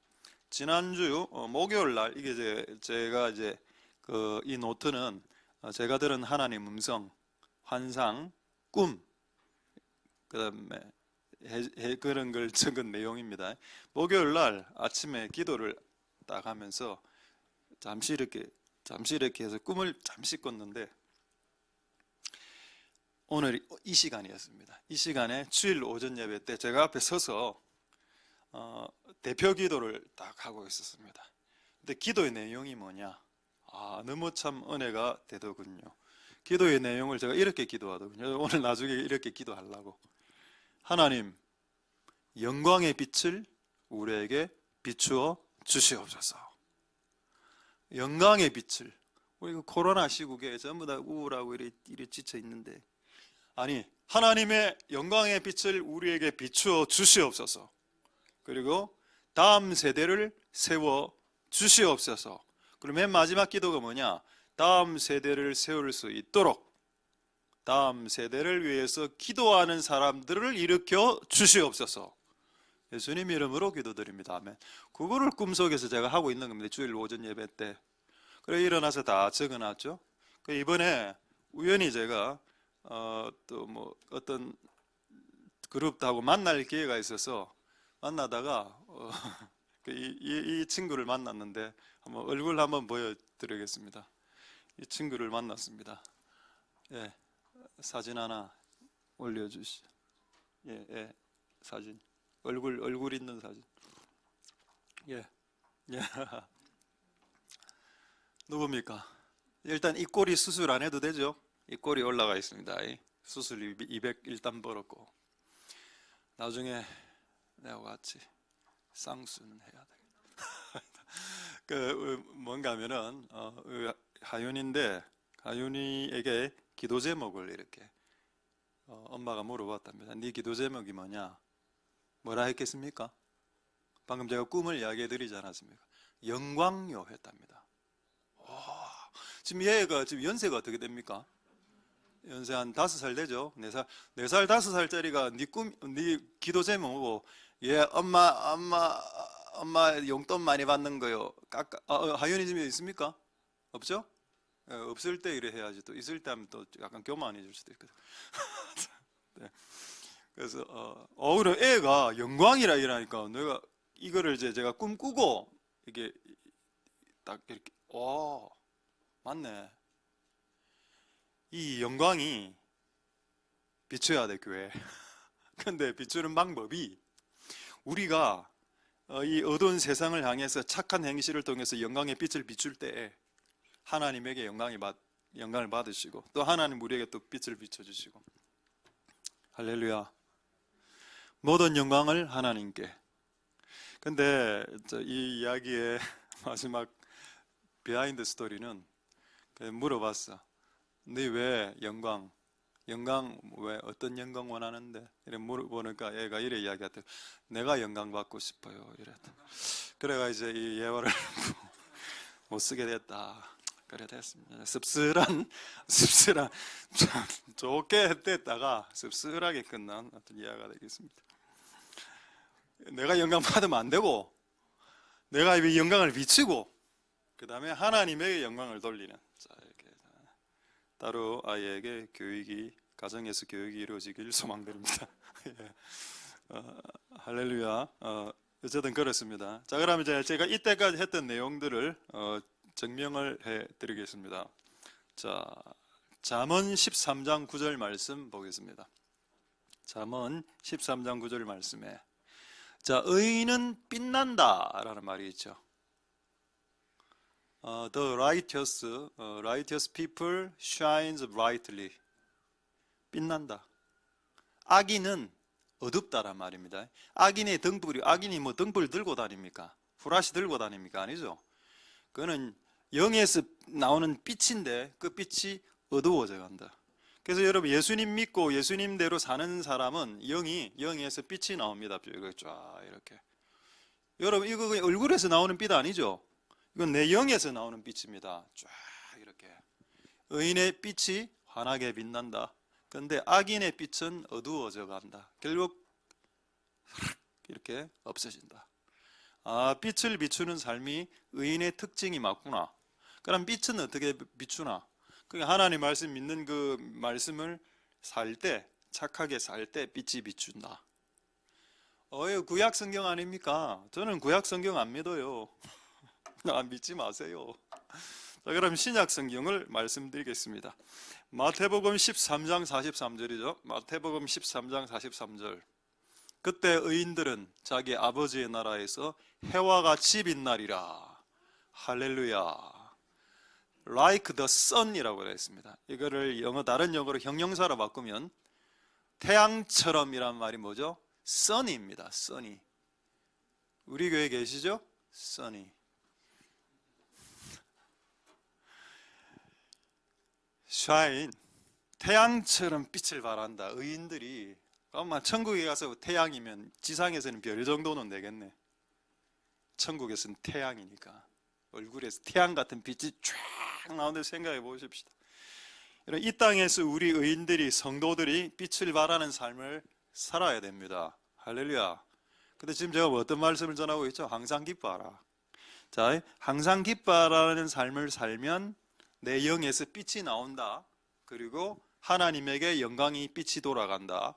지난주 목요일 날, 이게 이제 제가 이제 이 노트는 제가 들은 하나님 음성, 환상, 꿈, 그다음에 그런 걸 적은 내용입니다. 목요일 날 아침에 기도를 딱 하면서 잠시 이렇게 해서 꿈을 잠시 꿨는데, 오늘 이 시간이었습니다. 이 시간에 주일 오전 예배 때 제가 앞에 서서 대표 기도를 딱 하고 있었습니다. 근데 기도의 내용이 뭐냐? 너무 참 은혜가 되더군요. 기도의 내용을 제가 이렇게 기도하더군요. 오늘 나중에 이렇게 기도하려고. 하나님, 영광의 빛을 우리에게 비추어 주시옵소서. 영광의 빛을. 우리 코로나 시국에 전부 다 우울하고 이래 지쳐 있는데, 아니, 하나님의 영광의 빛을 우리에게 비추어 주시옵소서. 그리고 다음 세대를 세워 주시옵소서. 그리고 맨 마지막 기도가 뭐냐? 다음 세대를 세울 수 있도록 다음 세대를 위해서 기도하는 사람들을 일으켜 주시옵소서. 예수님 이름으로 기도드립니다. 아멘. 그거를 꿈속에서 제가 하고 있는 겁니다. 주일 오전 예배 때. 그래 일어나서 다 적어놨죠. 이번에 우연히 제가 또 뭐 어떤 그룹하고 만날 기회가 있어서 만나다가 이 친구를 만났는데 얼굴 한번 보여드리겠습니다. 이 친구를 만났습니다. 예, 사진 하나 올려주시죠. 예, 사진. 얼굴 있는 사진. 예. 누굽니까? 일단 입꼬리 수술 안 해도 되죠? 입꼬리 올라가 있습니다. 수술 200 일단 벌었고, 나중에 내가 같이 쌍수는 해야 돼. 뭔가 하면은 하윤인데, 하윤이에게 기도 제목을 이렇게 엄마가 물어봤답니다. 네 기도 제목이 뭐냐? 뭐라 했겠습니까? 방금 제가 꿈을 이야기해 드리지 않았습니까? 영광요 했답니다. 지금 얘가 지금 연세가 어떻게 됩니까? 연세 한 5살 되죠? 4살, 5살짜리가 네 기도 제목 보고, 예, 엄마 용돈 많이 받는 거요. 하윤이 집에 있습니까? 없죠? 예, 없을 때 이래 해야지. 또 있을 때 하면 또 약간 교만해질 수도 있거든. 네. 그래서 그래 애가 영광이라 이러니까 내가 이거를 이제 제가 꿈꾸고 이게 딱 이렇게 맞네. 이 영광이 비춰야 돼, 교회. 근데 비추는 방법이 우리가 이 어두운 세상을 향해서 착한 행실을 통해서 영광의 빛을 비출 때 하나님에게 영광을 받으시고, 또 하나님 우리에게 또 빛을 비춰주시고. 할렐루야. 모든 영광을 하나님께. 근데 이 이야기의 마지막 비하인드 스토리는 물어봤어. 너 왜 영광 왜 어떤 영광 원하는데? 이래 물어보니까 얘가 이래 이야기하대. 내가 영광 받고 싶어요. 이랬다. 그래가 이제 이 예화를 못 쓰게 됐다. 그래 됐습니다. 씁쓸한 참 좋게 됐다가 씁쓸하게 끝난 어떤 이야기가 되겠습니다. 내가 영광 받으면 안 되고, 내가 이 영광을 비추고, 그 다음에 하나님에게 영광을 돌리는. 자, 이렇게 따로 아이에게 가정에서 교육이 이루어지길 소망드립니다. 예. 할렐루야. 어쨌든 그렇습니다. 자, 그럼 이제 제가 이때까지 했던 내용들을 증명을 해드리겠습니다. 자, 잠언 13장 9절 말씀 보겠습니다. 잠언 13장 9절 말씀에, 자, 의인은 빛난다 라는 말이 있죠. The righteous people shines brightly. 빛난다. 악인은 어둡다란 말입니다. 악인의 악인이 뭐 등불 들고 다닙니까? 후라시 들고 다닙니까? 아니죠. 그거는 영에서 나오는 빛인데 그 빛이 어두워져 간다. 그래서 여러분, 예수님 믿고 예수님대로 사는 사람은 영에서 빛이 나옵니다. 쫙 이렇게. 여러분, 이거 얼굴에서 나오는 빛 아니죠? 이건 내 영에서 나오는 빛입니다. 쫙 이렇게. 의인의 빛이 환하게 빛난다. 그런데 악인의 빛은 어두워져 간다. 결국 이렇게 없어진다. 아, 빛을 비추는 삶이 의인의 특징이 맞구나. 그럼 빛은 어떻게 비추나? 그러니까 하나님 말씀 믿는 그 말씀을 살 때, 착하게 살 때 빛이 비춘다. 구약 성경 아닙니까? 저는 구약 성경 안 믿어요. 안 믿지 마세요. 자, 그럼 신약 성경을 말씀드리겠습니다. 마태복음 13장 43절이죠. 마태복음 13장 43절. 그때 의인들은 자기 아버지의 나라에서 해와 같이 빛나리라. 할렐루야. Like the sun이라고 했습니다. 이거를 다른 영어로 형용사로 바꾸면 태양처럼이란 말이 뭐죠? sun입니다. sun이. 우리 교회 계시죠? sun이. shine. 태양처럼 빛을 발한다. 의인들이 아마 천국에 가서 태양이면 지상에서는 별 정도는 되겠네. 천국에서는 태양이니까 얼굴에서 태양 같은 빛이 쫙 나오는데 생각해 보십시다. 이 땅에서 우리 의인들이 성도들이 빛을 발하는 삶을 살아야 됩니다. 할렐루야. 근데 지금 제가 어떤 말씀을 전하고 있죠? 항상 기뻐하라. 자, 항상 기뻐하라는 삶을 살면 내 영에서 빛이 나온다. 그리고 하나님에게 영광이 빛이 돌아간다.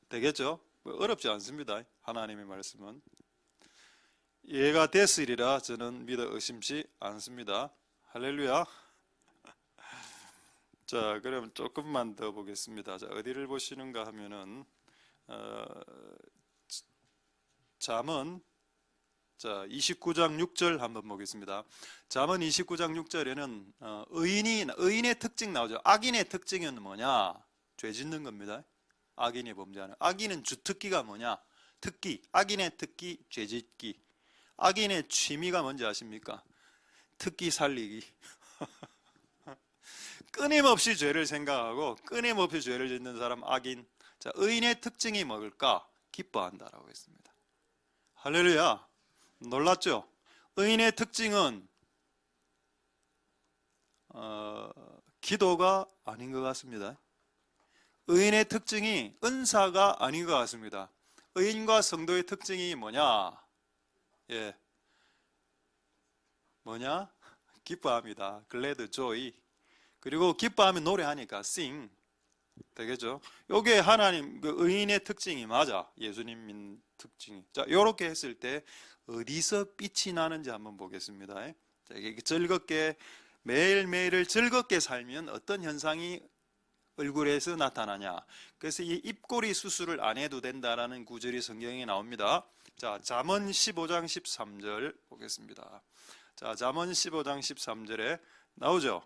되겠죠? 어렵지 않습니다. 하나님의 말씀은 이해가 됐으리라 저는 믿어 의심치 않습니다. 할렐루야. 자, 그럼 조금만 더 보겠습니다. 자, 어디를 보시는가 하면은 잠언 29장 6절 한번 보겠습니다. 잠언 29장 6절에는 의인의 특징 나오죠. 악인의 특징은 뭐냐? 죄 짓는 겁니다. 악인이 범죄하는. 악인은 주특기가 뭐냐? 특기. 악인의 특기, 죄 짓기. 악인의 취미가 뭔지 아십니까? 특기 살리기. 끊임없이 죄를 생각하고 끊임없이 죄를 짓는 사람 악인. 자, 의인의 특징이 뭘까? 기뻐한다라고 했습니다. 할렐루야. 놀랐죠? 의인의 특징은 기도가 아닌 것 같습니다. 의인의 특징이 은사가 아닌 것 같습니다. 의인과 성도의 특징이 뭐냐? 예, 뭐냐? 기뻐합니다. glad, joy. 그리고 기뻐하면 노래하니까 sing. 되겠죠? 요게 하나님 그 의인의 특징이 맞아. 예수님 특징이. 자, 요렇게 했을 때 어디서 빛이 나는지 한번 보겠습니다. 자, 이게 즐겁게 매일매일을 즐겁게 살면 어떤 현상이 얼굴에서 나타나냐. 그래서 이 입꼬리 수술을 안 해도 된다라는 구절이 성경에 나옵니다. 자, 잠언 15장 13절 보겠습니다. 자, 잠언 15장 13절에 나오죠.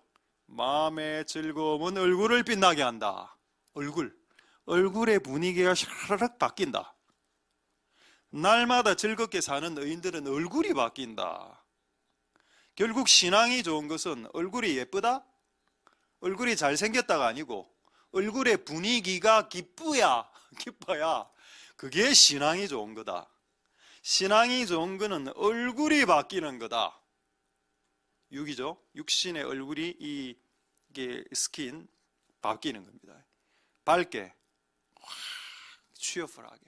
마음의 즐거움은 얼굴을 빛나게 한다. 얼굴의 분위기가 샤르륵 바뀐다. 날마다 즐겁게 사는 의인들은 얼굴이 바뀐다. 결국 신앙이 좋은 것은 얼굴이 예쁘다? 얼굴이 잘생겼다가 아니고 얼굴의 분위기가 기뻐야 그게 신앙이 좋은 거다. 신앙이 좋은 거는 얼굴이 바뀌는 거다. 육이죠. 육신의 얼굴이 이게 스킨 바뀌는 겁니다. 밝게, 취업하게.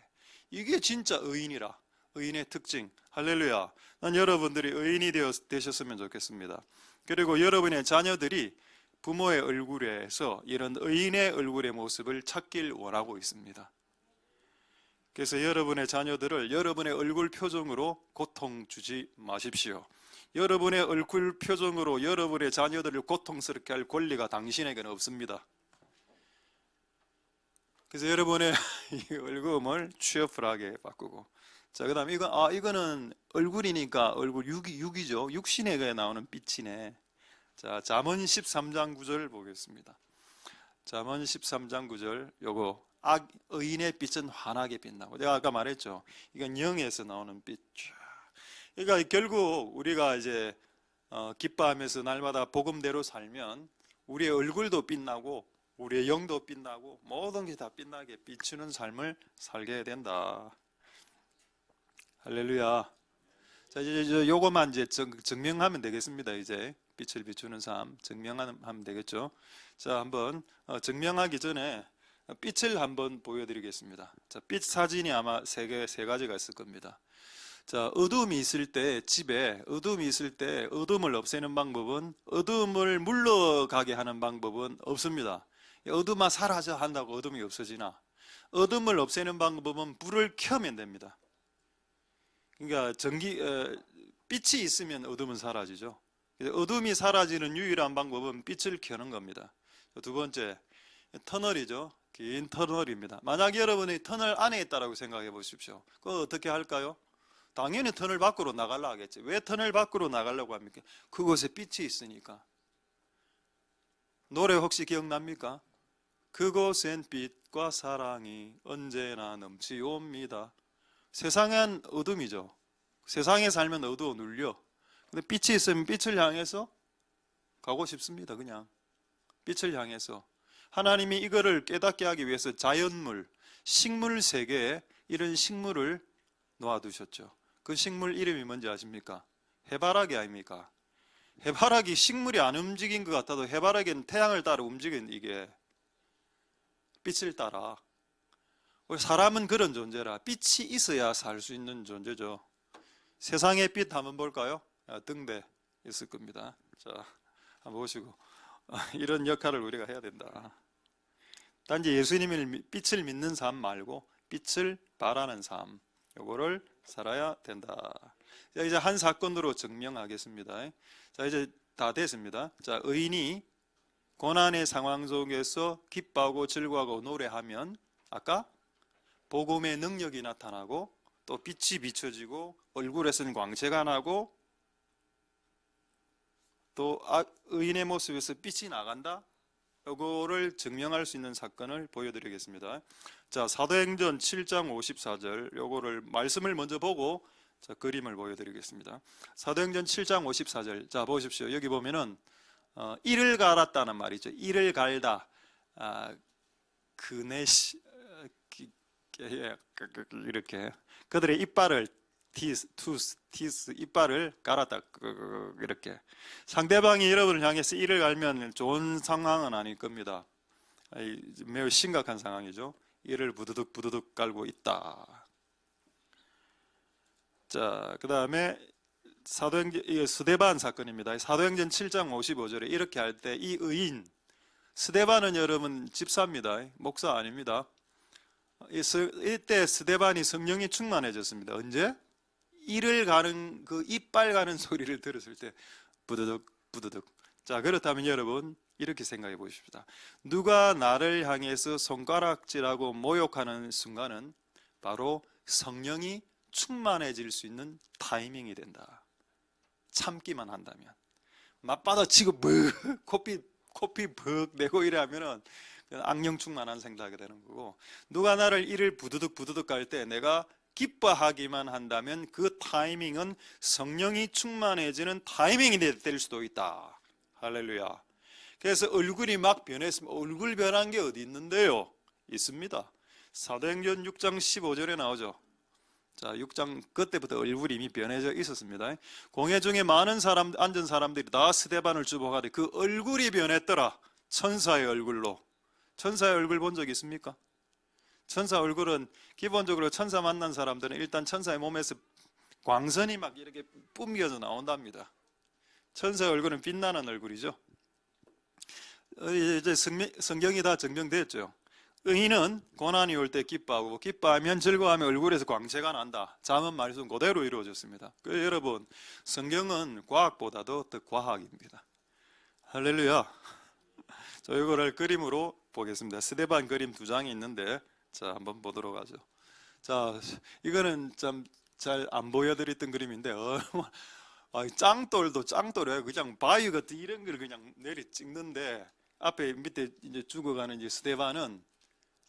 이게 진짜 의인이라. 의인의 특징. 할렐루야. 난 여러분들이 의인이 되셨으면 좋겠습니다. 그리고 여러분의 자녀들이 부모의 얼굴에서 이런 의인의 얼굴의 모습을 찾길 원하고 있습니다. 그래서 여러분의 자녀들을 여러분의 얼굴 표정으로 고통 주지 마십시오. 여러분의 얼굴 표정으로 여러분의 자녀들을 고통스럽게 할 권리가 당신에게는 없습니다. 그래서 여러분의 얼굴을 취업하게 바꾸고. 자, 그 다음에 이거는 얼굴이니까 얼굴 육이죠. 육신에 나오는 빛이네. 자, 잠언 13장 9절 보겠습니다. 잠언 13장 9절 요거 의인의 빛은 환하게 빛나고, 내가 아까 말했죠. 이건 영에서 나오는 빛. 그러니까 결국 우리가 이제 기뻐하면서 날마다 복음대로 살면 우리의 얼굴도 빛나고 우리의 영도 빛나고 모든 게 다 빛나게 비추는 삶을 살게 된다. 할렐루야. 자, 이제 요거만 이제 증명하면 되겠습니다. 이제 빛을 비추는 삶 증명하면 되겠죠. 자, 한번 증명하기 전에 빛을 한번 보여드리겠습니다. 자, 빛 사진이 아마 세 가지가 있을 겁니다. 자, 어둠이 있을 때, 집에 어둠이 있을 때 어둠을 없애는 방법은, 어둠을 물러가게 하는 방법은 없습니다. 어둠아 사라져 한다고 어둠이 없어지나? 어둠을 없애는 방법은 불을 켜면 됩니다. 그러니까 빛이 있으면 어둠은 사라지죠. 어둠이 사라지는 유일한 방법은 빛을 켜는 겁니다. 두 번째, 터널이죠. 긴 터널입니다. 만약 여러분이 터널 안에 있다고 생각해 보십시오. 그거 어떻게 할까요? 당연히 터널 밖으로 나가려고 하겠지. 왜 터널 밖으로 나가려고 합니까? 그곳에 빛이 있으니까. 노래 혹시 기억납니까? 그곳엔 빛과 사랑이 언제나 넘치옵니다. 세상은 어둠이죠. 세상에 살면 어두워 눌려. 근데 빛이 있으면 빛을 향해서 가고 싶습니다. 그냥 빛을 향해서. 하나님이 이거를 깨닫게 하기 위해서 자연물, 식물 세계에 이런 식물을 놓아두셨죠. 그 식물 이름이 뭔지 아십니까? 해바라기 아닙니까? 해바라기 식물이 안 움직인 것 같아도 해바라기는 태양을 따라 움직인 이게 빛을 따라. 사람은 그런 존재라 빛이 있어야 살 수 있는 존재죠. 세상의 빛 한번 볼까요? 등대 있을 겁니다. 자, 한번 보시고 이런 역할을 우리가 해야 된다. 단지 예수님을 빛을 믿는 삶 말고 빛을 바라는 삶, 요거를 살아야 된다. 자, 이제 한 사건으로 증명하겠습니다. 자, 이제 다 됐습니다. 자, 의인이 고난의 상황 속에서 기뻐하고 즐거워하고 노래하면 아까 복음의 능력이 나타나고 또 빛이 비춰지고 얼굴에서는 광채가 나고 또 의인의 모습에서 빛이 나간다. 요거를 증명할 수 있는 사건을 보여드리겠습니다. 자, 사도행전 7장 54절 요거를 말씀을 먼저 보고 자, 그림을 보여드리겠습니다. 사도행전 7장 54절 자 보십시오. 여기 보면은 이를 갈았다는 말이죠. 이를 갈다. 그네시 이렇게 그들의 이빨을 티스 이빨을 갈았다. 이렇게 상대방이 여러분을 향해서 이를 갈면 좋은 상황은 아닐 겁니다. 매우 심각한 상황이죠. 이를 부두둑 부두둑 갈고 있다. 자, 그 다음에 스데반 사건입니다. 사도행전 7장 55절에 이렇게 할 때 이 의인 스데반은 여러분 집사입니다. 목사 아닙니다. 이때 스데반이 성령이 충만해졌습니다. 언제? 이를 가는 그 이빨 가는 소리를 들었을 때 부드득 부드득. 자, 그렇다면 여러분 이렇게 생각해 보십시다. 누가 나를 향해서 손가락질하고 모욕하는 순간은 바로 성령이 충만해질 수 있는 타이밍이 된다. 참기만 한다면. 맞받아 치고 코피 벅 내고 이래하면은 악령 충만한 생각이 되는 거고, 누가 나를 이를 부두둑 부두둑 갈 때 내가 기뻐하기만 한다면 그 타이밍은 성령이 충만해지는 타이밍이 될 수도 있다. 할렐루야. 그래서 얼굴이 막 변했으면 얼굴 변한 게 어디 있는데요? 있습니다. 사도행전 6장 15절에 나오죠. 자, 6장 그때부터 얼굴이 이미 변해져 있었습니다. 공회 중에 많은 사람 앉은 사람들이 다 스데반을 주목하되 그 얼굴이 변했더라. 천사의 얼굴로. 천사의 얼굴 본 적 있습니까? 천사 얼굴은 기본적으로 천사 만난 사람들은 일단 천사의 몸에서 광선이 막 이렇게 뿜겨져 나온답니다. 천사의 얼굴은 빛나는 얼굴이죠. 이제 성경이 다 증명됐죠. 의인은 고난이 올 때 기뻐하고 기뻐하면 즐거워하며 얼굴에서 광채가 난다. 잠언 말씀 그대로 이루어졌습니다. 그래서 여러분 성경은 과학보다도 더 과학입니다. 할렐루야. 자, 이거를 그림으로 보겠습니다. 스데반 그림 2장이 있는데 자, 한번 보도록 하죠. 자, 이거는 좀 잘 안 보여드렸던 그림인데 짱돌도 짱돌이에요. 그냥 바위 같은 이런 걸 그냥 내리 찍는데 앞에 밑에 이제 죽어가는 이제 스데반은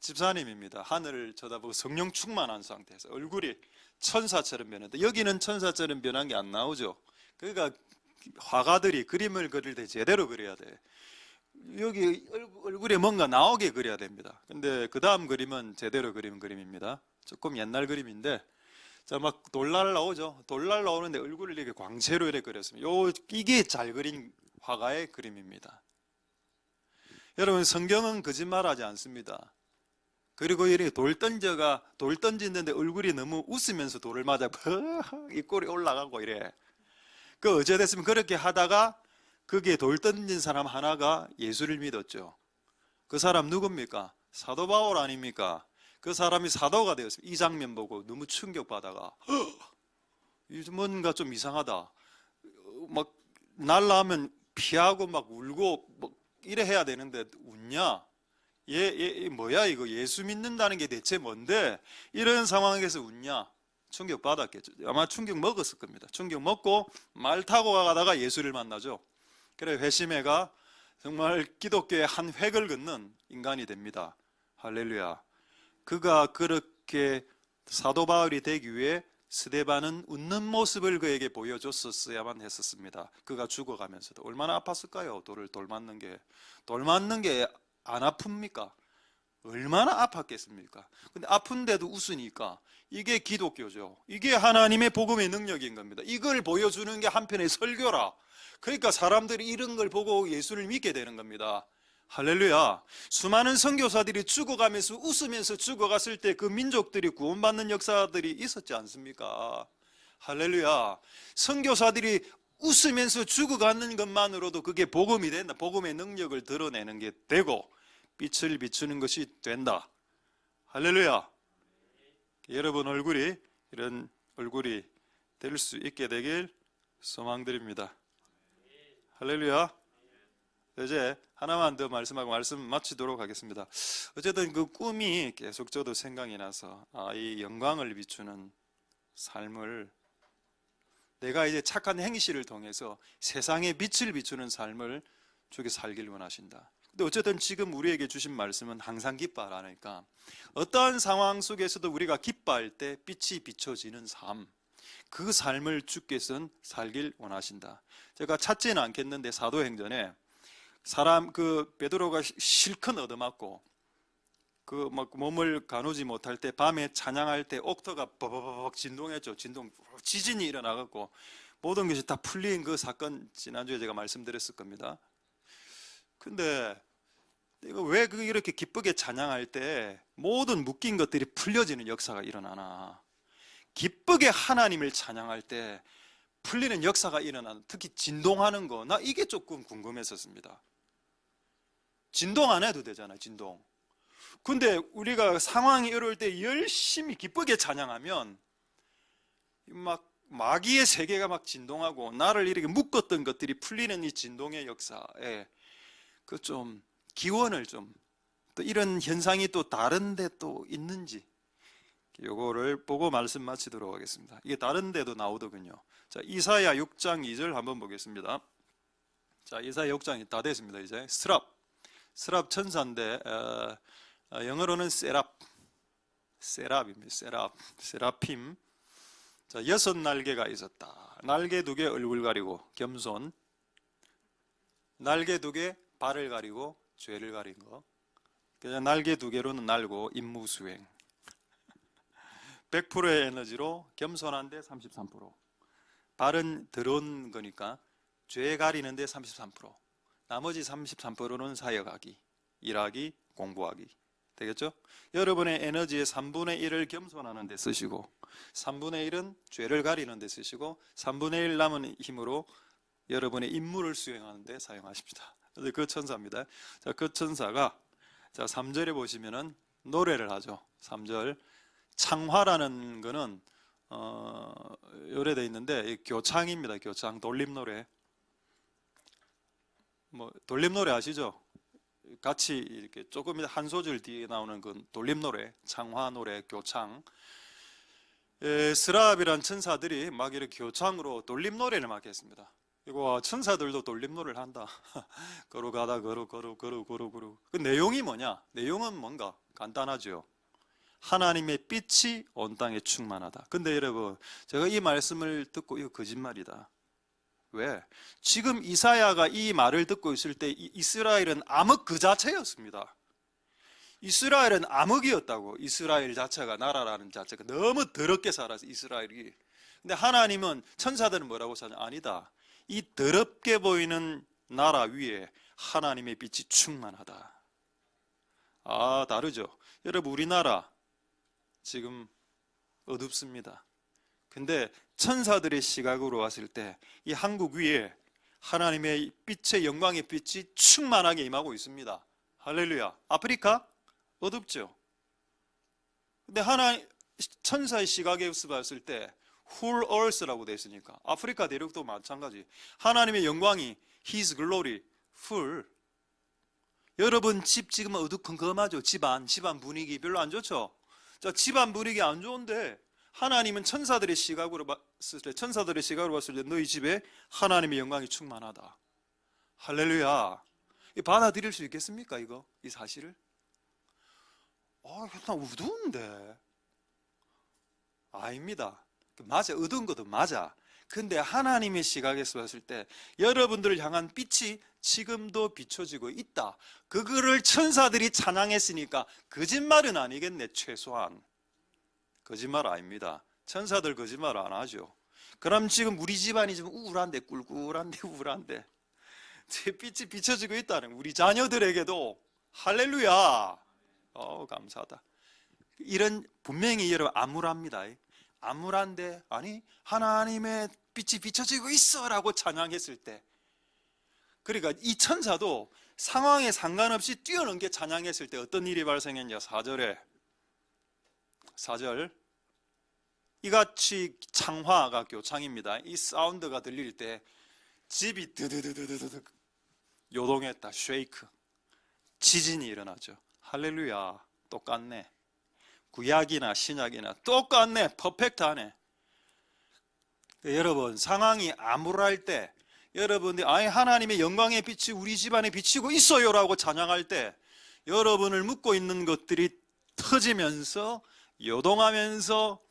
집사님입니다. 하늘을 쳐다보고 성령 충만한 상태에서 얼굴이 천사처럼 변했는데 여기는 천사처럼 변한 게 안 나오죠. 그러니까 화가들이 그림을 그릴 때 제대로 그려야 돼. 여기 얼굴에 뭔가 나오게 그려야 됩니다. 근데 그 다음 그림은 제대로 그린 그림입니다. 조금 옛날 그림인데 자, 막 돌날 나오죠. 돌날 나오는데 얼굴을 이렇게 광채로 이렇게 그렸습니다. 이게 잘 그린 화가의 그림입니다. 여러분, 성경은 거짓말하지 않습니다. 그리고 이렇게 돌 던지는데 얼굴이 너무 웃으면서 돌을 맞아 입꼬리 올라가고 이래. 그 어찌됐으면 그렇게 하다가 거기에 돌 던진 사람 하나가 예수를 믿었죠. 그 사람 누굽니까? 사도 바울 아닙니까? 그 사람이 사도가 되었습니다. 이 장면 보고 너무 충격받아가 뭔가 좀 이상하다. 막 날라하면 피하고 막 울고 막 이래 해야 되는데 웃냐? 얘 뭐야 이거, 예수 믿는다는 게 대체 뭔데 이런 상황에서 웃냐? 충격 받았겠죠. 아마 충격 먹었을 겁니다. 충격 먹고 말 타고 가다가 예수를 만나죠. 그래 회심해가 정말 기독교의 한 획을 긋는 인간이 됩니다. 할렐루야. 그가 그렇게 사도 바울이 되기 위해 스데반은 웃는 모습을 그에게 보여줬었어야만 했었습니다. 그가 죽어가면서도 얼마나 아팠을까요? 돌 맞는 게 안 아픕니까? 얼마나 아팠겠습니까? 근데 아픈데도 웃으니까 이게 기독교죠. 이게 하나님의 복음의 능력인 겁니다. 이걸 보여주는 게 한편의 설교라. 그러니까 사람들이 이런 걸 보고 예수를 믿게 되는 겁니다. 할렐루야. 수많은 선교사들이 죽어가면서 웃으면서 죽어갔을 때 그 민족들이 구원받는 역사들이 있었지 않습니까? 할렐루야. 선교사들이 웃으면서 죽어가는 것만으로도 그게 복음이 된다. 복음의 능력을 드러내는 게 되고 빛을 비추는 것이 된다. 할렐루야. 여러분 이런 얼굴이 될 수 있게 되길 소망드립니다. 할렐루야. 이제 하나만 더 말씀하고 말씀 마치도록 하겠습니다. 어쨌든 그 꿈이 계속 저도 생각이 나서 이 영광을 비추는 삶을, 내가 이제 착한 행실을 통해서 세상에 빛을 비추는 삶을 주께 살길 원하신다. 근데 어쨌든 지금 우리에게 주신 말씀은 항상 기뻐하라니까, 어떠한 상황 속에서도 우리가 기뻐할 때 빛이 비춰지는 삶, 그 삶을 주께서는 살길 원하신다. 제가 찾지는 않겠는데 사도행전에 베드로가 실컷 얻어맞고 막 몸을 가누지 못할 때 밤에 찬양할 때 옥터가 버버버벅 진동했죠. 지진이 일어나갖고 모든 것이 다 풀린 그 사건, 지난주에 제가 말씀드렸을 겁니다. 근데 내가 왜 이렇게 기쁘게 찬양할 때 모든 묶인 것들이 풀려지는 역사가 일어나나? 기쁘게 하나님을 찬양할 때 풀리는 역사가 일어나는, 특히 진동하는 거, 나 이게 조금 궁금했었습니다. 진동 안 해도 되잖아요, 진동. 근데 우리가 상황이 어려울 때 열심히 기쁘게 찬양하면 막 마귀의 세계가 막 진동하고 나를 이렇게 묶었던 것들이 풀리는 이 진동의 역사에 그 좀 기원을 좀, 또 이런 현상이 또 다른 데 또 있는지 요거를 보고 말씀 마치도록 하겠습니다. 이게 다른 데도 나오더군요. 자, 이사야 6장 2절 한번 보겠습니다. 자, 이사야 6장이 다 됐습니다. 이제 스랍 천사인데 영어로는 세랍입니다. 세라핌. 자, 6날개가 있었다. 날개 2개 얼굴 가리고 겸손, 날개 2개 발을 가리고 죄를 가린 거. 그냥 날개 2개로는 날고 임무 수행. 100%의 에너지로 겸손한데 33%, 발은 더러운 거니까 죄 가리는데 33%, 나머지 33%는 사역하기, 일하기, 공부하기 되겠죠? 여러분의 에너지의 3분의 1을 겸손하는 데 쓰시고 3분의 1은 죄를 가리는 데 쓰시고 3분의 1 남은 힘으로 여러분의 임무를 수행하는 데 사용하십니다. 그 천사입니다. 자, 그 천사가 3절에 보시면은 노래를 하죠. 3절. 창화라는 거는 요래되어 있는데 교창입니다. 교창, 돌림노래. 뭐 돌림노래 아시죠? 같이 이렇게 조금 한 소절 뒤에 나오는 그 돌림노래, 창화노래, 교창. 스랍이란 천사들이 막 이렇게 교창으로 돌림노래를 막 했습니다. 이거 천사들도 돌림노래를 한다. 걸어가다 걸어. 그 내용이 뭐냐? 내용은 뭔가 간단하죠. 하나님의 빛이 온 땅에 충만하다. 근데 여러분, 제가 이 말씀을 듣고 이거 거짓말이다. 왜? 지금 이사야가 이 말을 듣고 있을 때 이스라엘은 암흑 그 자체였습니다. 이스라엘은 암흑이었다고. 이스라엘 자체가, 나라라는 자체가 너무 더럽게 살아서 이스라엘이. 근데 하나님은, 천사들은 뭐라고 하냐? 아니다. 이 더럽게 보이는 나라 위에 하나님의 빛이 충만하다. 다르죠. 여러분, 우리나라 지금 어둡습니다. 근데 천사들의 시각으로 왔을 때 이 한국 위에 하나님의 빛의 영광의 빛이 충만하게 임하고 있습니다. 할렐루야. 아프리카 어둡죠. 근데 천사의 시각에서 봤을 때 whole earth라고 되어 있으니까 아프리카 대륙도 마찬가지. 하나님의 영광이 His glory full. 여러분 집 지금 어두컴컴하죠. 집안 분위기 별로 안 좋죠. 자, 집안 분위기 안 좋은데 하나님은 천사들의 시각으로 봤을 때 너희 집에 하나님의 영광이 충만하다. 할렐루야. 받아들일 수 있겠습니까? 이 사실을? 나 어두운데. 아닙니다. 맞아, 어두운 것도 맞아. 근데 하나님의 시각에서 봤을 때 여러분들을 향한 빛이 지금도 비춰지고 있다. 그거를 천사들이 찬양했으니까 거짓말은 아니겠네. 최소한 거짓말 아닙니다. 천사들 거짓말 안 하죠. 그럼 지금 우리 집안이 좀 우울한데, 우울한데 제 빛이 비춰지고 있다는 우리 자녀들에게도 할렐루야. 감사하다. 이런 분명히 여러분 암울합니다. 암울한데 아니 하나님의 빛이 비춰지고 있어 라고 찬양했을 때, 그러니까 이 천사도 상황에 상관없이 뛰어넘게 찬양했을 때 어떤 일이 발생했냐. 4절 이같이 창화가 교창입니다. 이 사운드가 들릴 때 집이 드드드드드드 요동했다. 쉐이크, 지진이 일어나죠. 할렐루야. 똑같네. 구약이나 신약이나 똑같네. 퍼펙트하네. 여러분 상황이 암울할 때 여러분들이 하나님의 영광의 빛이 우리 집안에 비치고 있어요 라고 찬양할 때 여러분을 묶고 있는 것들이 터지면서 요동하면서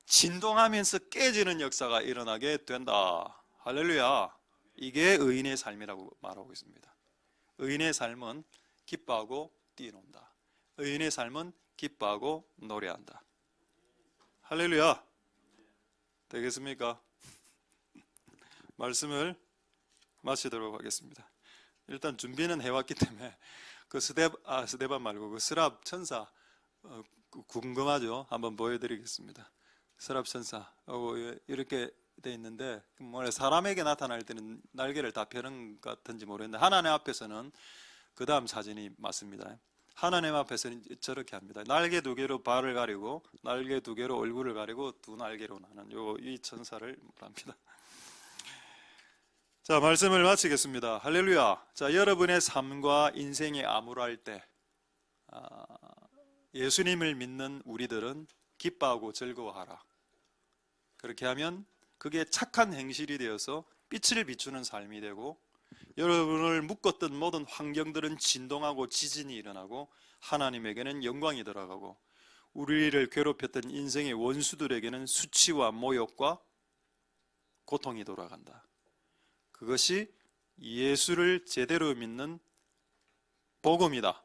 진동하면서 깨지는 역사가 일어나게 된다. 할렐루야. 이게 의인의 삶이라고 말하고 있습니다. 의인의 삶은 기뻐하고 뛰어논다. 의인의 삶은 기뻐하고 노래한다. 할렐루야. 되겠습니까? 말씀을 마치도록 하겠습니다. 일단 준비는 해왔기 때문에 스데반 말고 그 스랍 천사 궁금하죠? 한번 보여드리겠습니다. 스랍 천사 이렇게 돼 있는데 사람에게 나타날 때는 날개를 다 펴는 것 같은지 모르겠는데 하나님 앞에서는 그 다음 사진이 맞습니다. 하나님 앞에서는 저렇게 합니다. 날개 2개로 발을 가리고 날개 2개로 얼굴을 가리고 2날개로 나는 이 천사를 말합니다. 자, 말씀을 마치겠습니다. 할렐루야. 자, 여러분의 삶과 인생이 암울할 때 예수님을 믿는 우리들은 기뻐하고 즐거워하라. 그렇게 하면 그게 착한 행실이 되어서 빛을 비추는 삶이 되고 여러분을 묶었던 모든 환경들은 진동하고 지진이 일어나고 하나님에게는 영광이 돌아가고 우리를 괴롭혔던 인생의 원수들에게는 수치와 모욕과 고통이 돌아간다. 그것이 예수를 제대로 믿는 복음이다.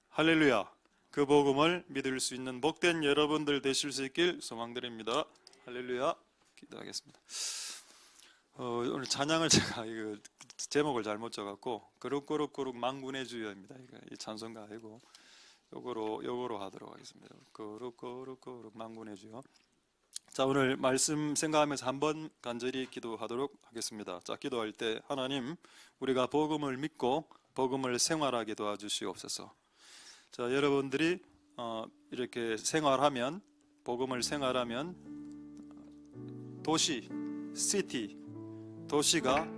할렐루야. 그 복음을 믿을 수 있는 복된 여러분들 되실 수 있길 소망드립니다. 할렐루야. 기도하겠습니다. 오늘 찬양을 제가 제목을 잘못 적었고 거룩거룩거룩 만군의 주여입니다. 이 찬송가 아니고 요거로 하도록 하겠습니다. 거룩거룩거룩 만군의 주여. 자, 오늘 말씀 생각하면서 한번 간절히 기도하도록 하겠습니다. 자, 기도할 때 하나님, 우리가 복음을 믿고 복음을 생활하게 도와주시옵소서. 자, 여러분들이 이렇게 생활하면, 복음을 생활하면 도시가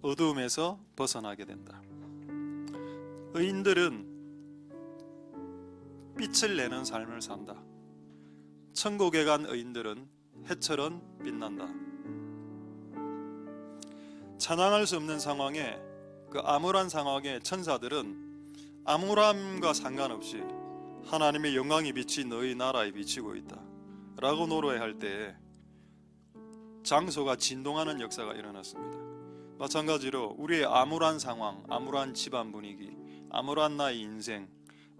어두움에서 벗어나게 된다. 의인들은 빛을 내는 삶을 산다. 천국에 간 의인들은 해처럼 빛난다. 찬양할 수 없는 상황에, 그 암울한 상황에 천사들은 암울함과 상관없이 하나님의 영광이 빛이 너희 나라에 비치고 있다 라고 노래할 때에 장소가 진동하는 역사가 일어났습니다. 마찬가지로 우리의 암울한 상황, 암울한 집안 분위기, 암울한 나의 인생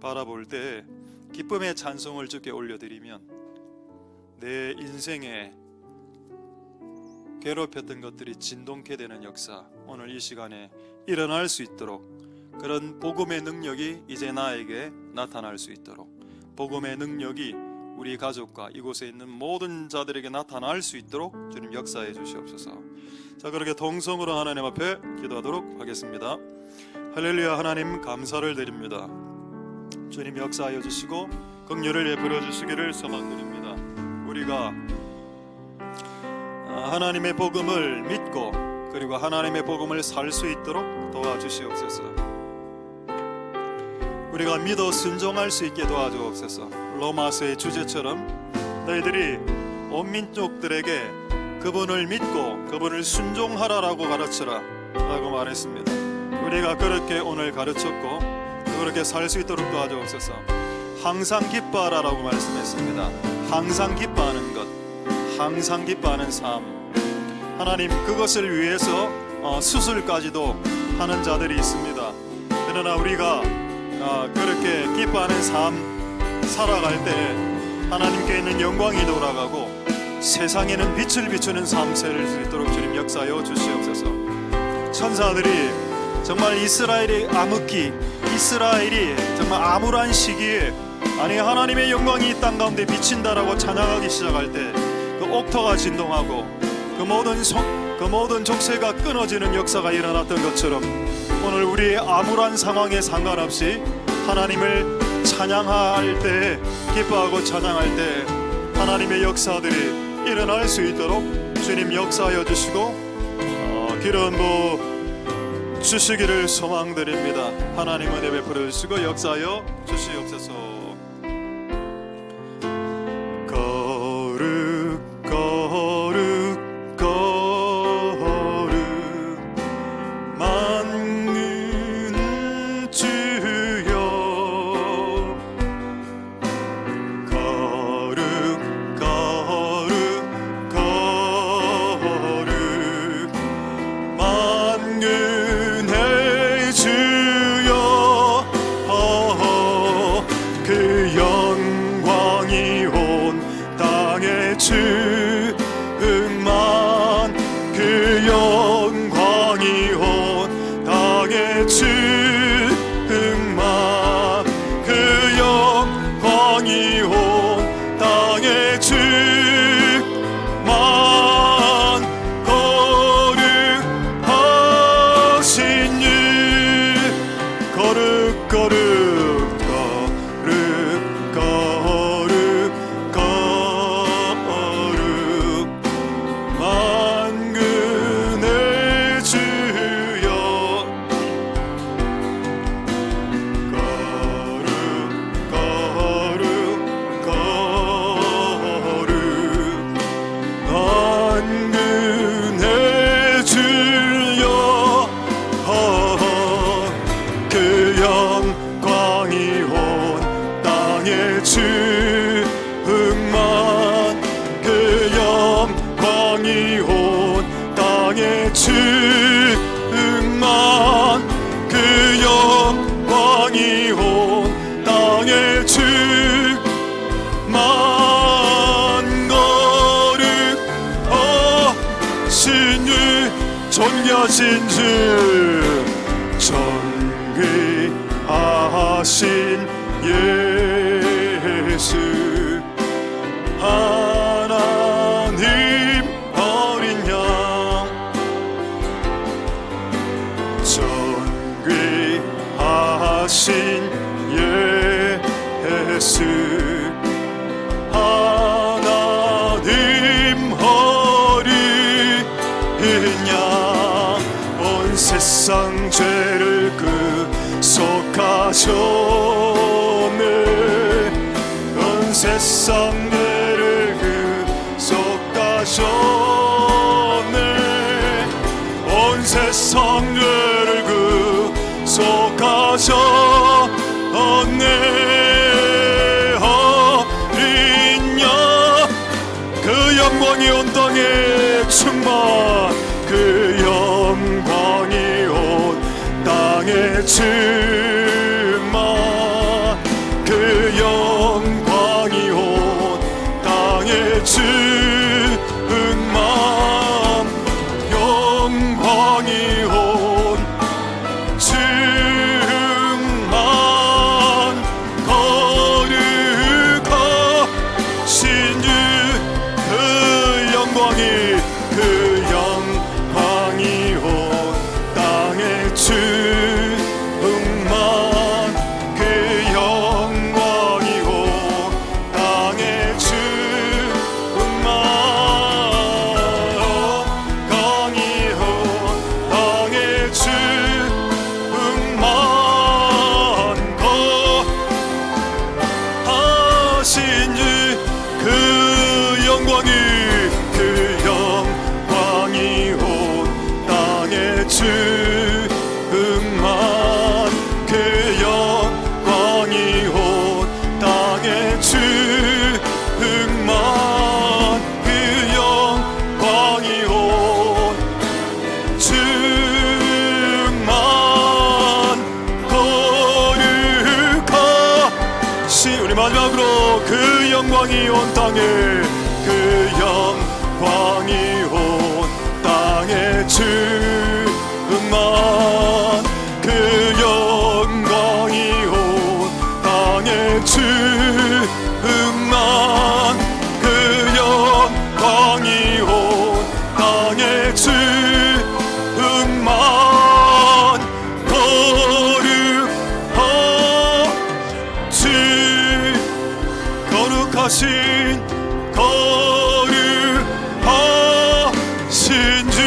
바라볼 때 기쁨의 찬송을 주께 올려드리면 내 인생에 괴롭혔던 것들이 진동케 되는 역사, 오늘 이 시간에 일어날 수 있도록, 그런 복음의 능력이 이제 나에게 나타날 수 있도록, 복음의 능력이 우리 가족과 이곳에 있는 모든 자들에게 나타날 수 있도록 주님 역사해 주시옵소서. 자, 그렇게 동성으로 하나님 앞에 기도하도록 하겠습니다. 할렐루야. 하나님 감사를 드립니다. 주님 역사하여 주시고 긍휼을 베풀어 주시기를 소망드립니다. 우리가 하나님의 복음을 믿고 그리고 하나님의 복음을 살 수 있도록 도와주시옵소서. 우리가 믿어 순종할 수 있게 도와주옵소서. 로마서의 주제처럼 너희들이 온 민족들에게 그분을 믿고 그분을 순종하라라고 가르쳐라 라고 말했습니다. 우리가 그렇게 오늘 가르쳤고 그렇게 살 수 있도록 도와주옵소서. 항상 기뻐하라라고 말씀했습니다. 항상 기뻐하는 것, 항상 기뻐하는 삶, 하나님 그것을 위해서 수술까지도 하는 자들이 있습니다. 그러나 우리가 그렇게 기뻐하는 삶 살아갈 때 하나님께 있는 영광이 돌아가고 세상에는 빛을 비추는 삶 살 수 있도록 주님 역사하여 주시옵소서. 천사들이 정말 이스라엘이 암흑기, 이스라엘이 정말 암울한 시기에 아니 하나님의 영광이 이 땅 가운데 비친다라고 찬양하기 시작할 때 그 옥토가 진동하고 그 모든 족쇄가 끊어지는 역사가 일어났던 것처럼 오늘 우리의 암울한 상황에 상관없이 하나님을 찬양할 때, 기뻐하고 찬양할 때 하나님의 역사들이 일어날 수 있도록 주님 역사하여 주시고 기름 부어 주시기를 소망드립니다. 하나님 은혜 베풀어 주시고 역사하여 주시옵소서. 존귀하신 주 존귀하신 예수 하나님 어린 양 존귀하신 예수 하나님 어린 양 세상 죄를 구속하셨네 온 세상 죄를 구속하셨네 온 세상 죄를 구속하셨네 어린 양 그 영광이 온 땅에 충만 그 영광이 온 땅에 충만 그 영광이 온 땅에 충만 영광이 그 영광이 온 땅에 충만 그 영광이 온 땅에 충만 영광이 온 땅에 충만 거하신 주 그 영광이 그 영광이 온 땅에 충만 그 영광이 온 땅에 충만 그 영광이 온 충만 거룩하신 우리 마지막으로 그 영광이 온 땅에 그 영광이 온 땅에 충만 그 영광이 온 땅에 충만 그 영광이 온 땅에 충만 거룩하신 거룩하신 주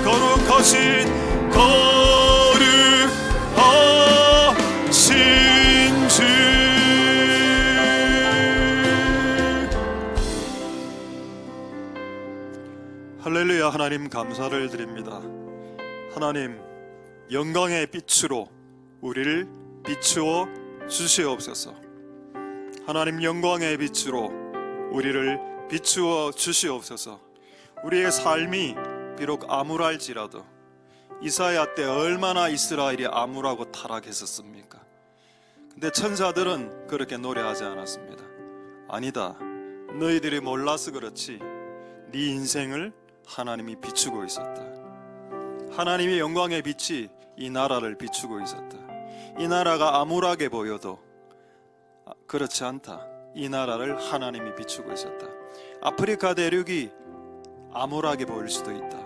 거룩하신 거룩하신 주 할렐루야. 하나님 감사를 드립니다. 하나님 영광의 빛으로 우리를 비추어 주시옵소서. 하나님 영광의 빛으로 우리를 비추어 주시옵소서. 우리의 삶이 비록 암울할지라도 이사야 때 얼마나 이스라엘이 암울하고 타락했었습니까? 근데 천사들은 그렇게 노래하지 않았습니다. 아니다, 너희들이 몰라서 그렇지 네 인생을 하나님이 비추고 있었다. 하나님의 영광의 빛이 이 나라를 비추고 있었다. 이 나라가 암울하게 보여도 그렇지 않다. 이 나라를 하나님이 비추고 있었다. 아프리카 대륙이 암울하게 보일 수도 있다.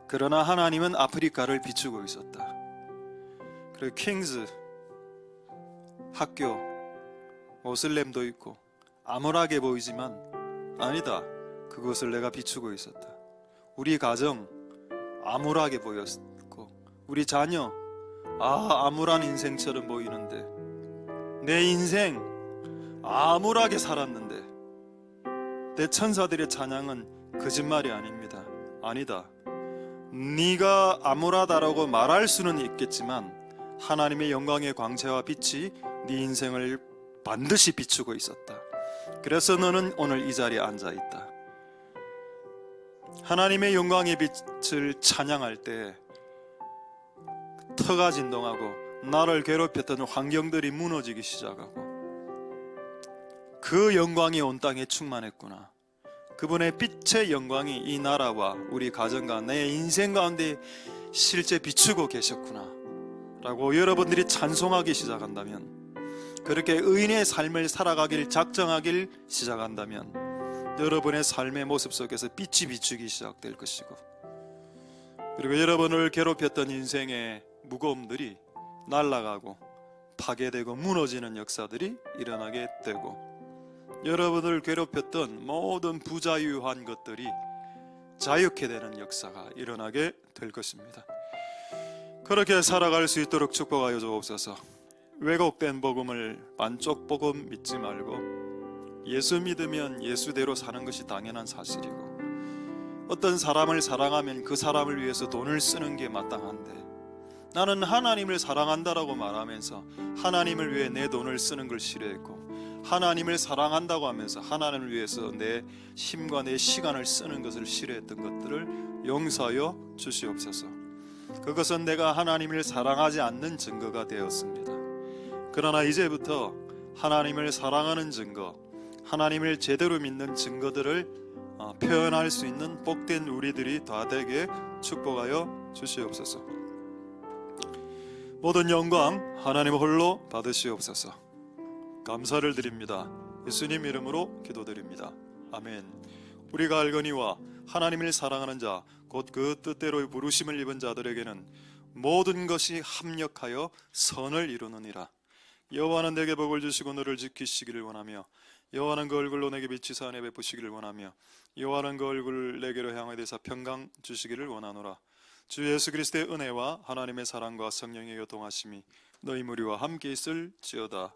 그러나 하나님은 아프리카를 비추고 있었다. 그리고 킹스 학교 모슬렘도 있고 암울하게 보이지만 아니다, 그것을 내가 비추고 있었다. 우리 가정 암울하게 보였고 우리 자녀 암울한 인생처럼 보이는데 내 인생 암울하게 살았는데 내 천사들의 찬양은 거짓말이 아닙니다. 아니다, 네가 암울하다라고 말할 수는 있겠지만 하나님의 영광의 광채와 빛이 네 인생을 반드시 비추고 있었다. 그래서 너는 오늘 이 자리에 앉아있다. 하나님의 영광의 빛을 찬양할 때 터가 진동하고 나를 괴롭혔던 환경들이 무너지기 시작하고 그 영광이 온 땅에 충만했구나. 그분의 빛의 영광이 이 나라와 우리 가정과 내 인생 가운데 실제 비추고 계셨구나 라고 여러분들이 찬송하기 시작한다면, 그렇게 의인의 삶을 살아가길 작정하길 시작한다면 여러분의 삶의 모습 속에서 빛이 비추기 시작될 것이고, 그리고 여러분을 괴롭혔던 인생의 무거움들이 날아가고 파괴되고 무너지는 역사들이 일어나게 되고, 여러분을 괴롭혔던 모든 부자유한 것들이 자유케 되는 역사가 일어나게 될 것입니다. 그렇게 살아갈 수 있도록 축복하여 주옵소서. 왜곡된 복음을 반쪽 복음 믿지 말고 예수 믿으면 예수대로 사는 것이 당연한 사실이고, 어떤 사람을 사랑하면 그 사람을 위해서 돈을 쓰는 게 마땅한데, 나는 하나님을 사랑한다라고 말하면서 하나님을 위해 내 돈을 쓰는 걸 싫어했고, 하나님을 사랑한다고 하면서 하나님을 위해서 내 힘과 내 시간을 쓰는 것을 싫어했던 것들을 용서하여 주시옵소서. 그것은 내가 하나님을 사랑하지 않는 증거가 되었습니다. 그러나 이제부터 하나님을 사랑하는 증거, 하나님을 제대로 믿는 증거들을 표현할 수 있는 복된 우리들이 다 되게 축복하여 주시옵소서. 모든 영광 하나님 홀로 받으시옵소서. 감사를 드립니다. 예수님 이름으로 기도드립니다. 아멘. 우리가 알거니와 하나님을 사랑하는 자 곧 그 뜻대로 부르심을 입은 자들에게는 모든 것이 합력하여 선을 이루느니라. 여호와는 내게 복을 주시고 너를 지키시기를 원하며 여호와는 그 얼굴로 내게 비치사 은혜 베푸시기를 원하며 여호와는 그 얼굴을 내게로 향하여 대사 평강 주시기를 원하노라. 주 예수 그리스도의 은혜와 하나님의 사랑과 성령의 교통하심이 너희 무리와 함께 있을지어다.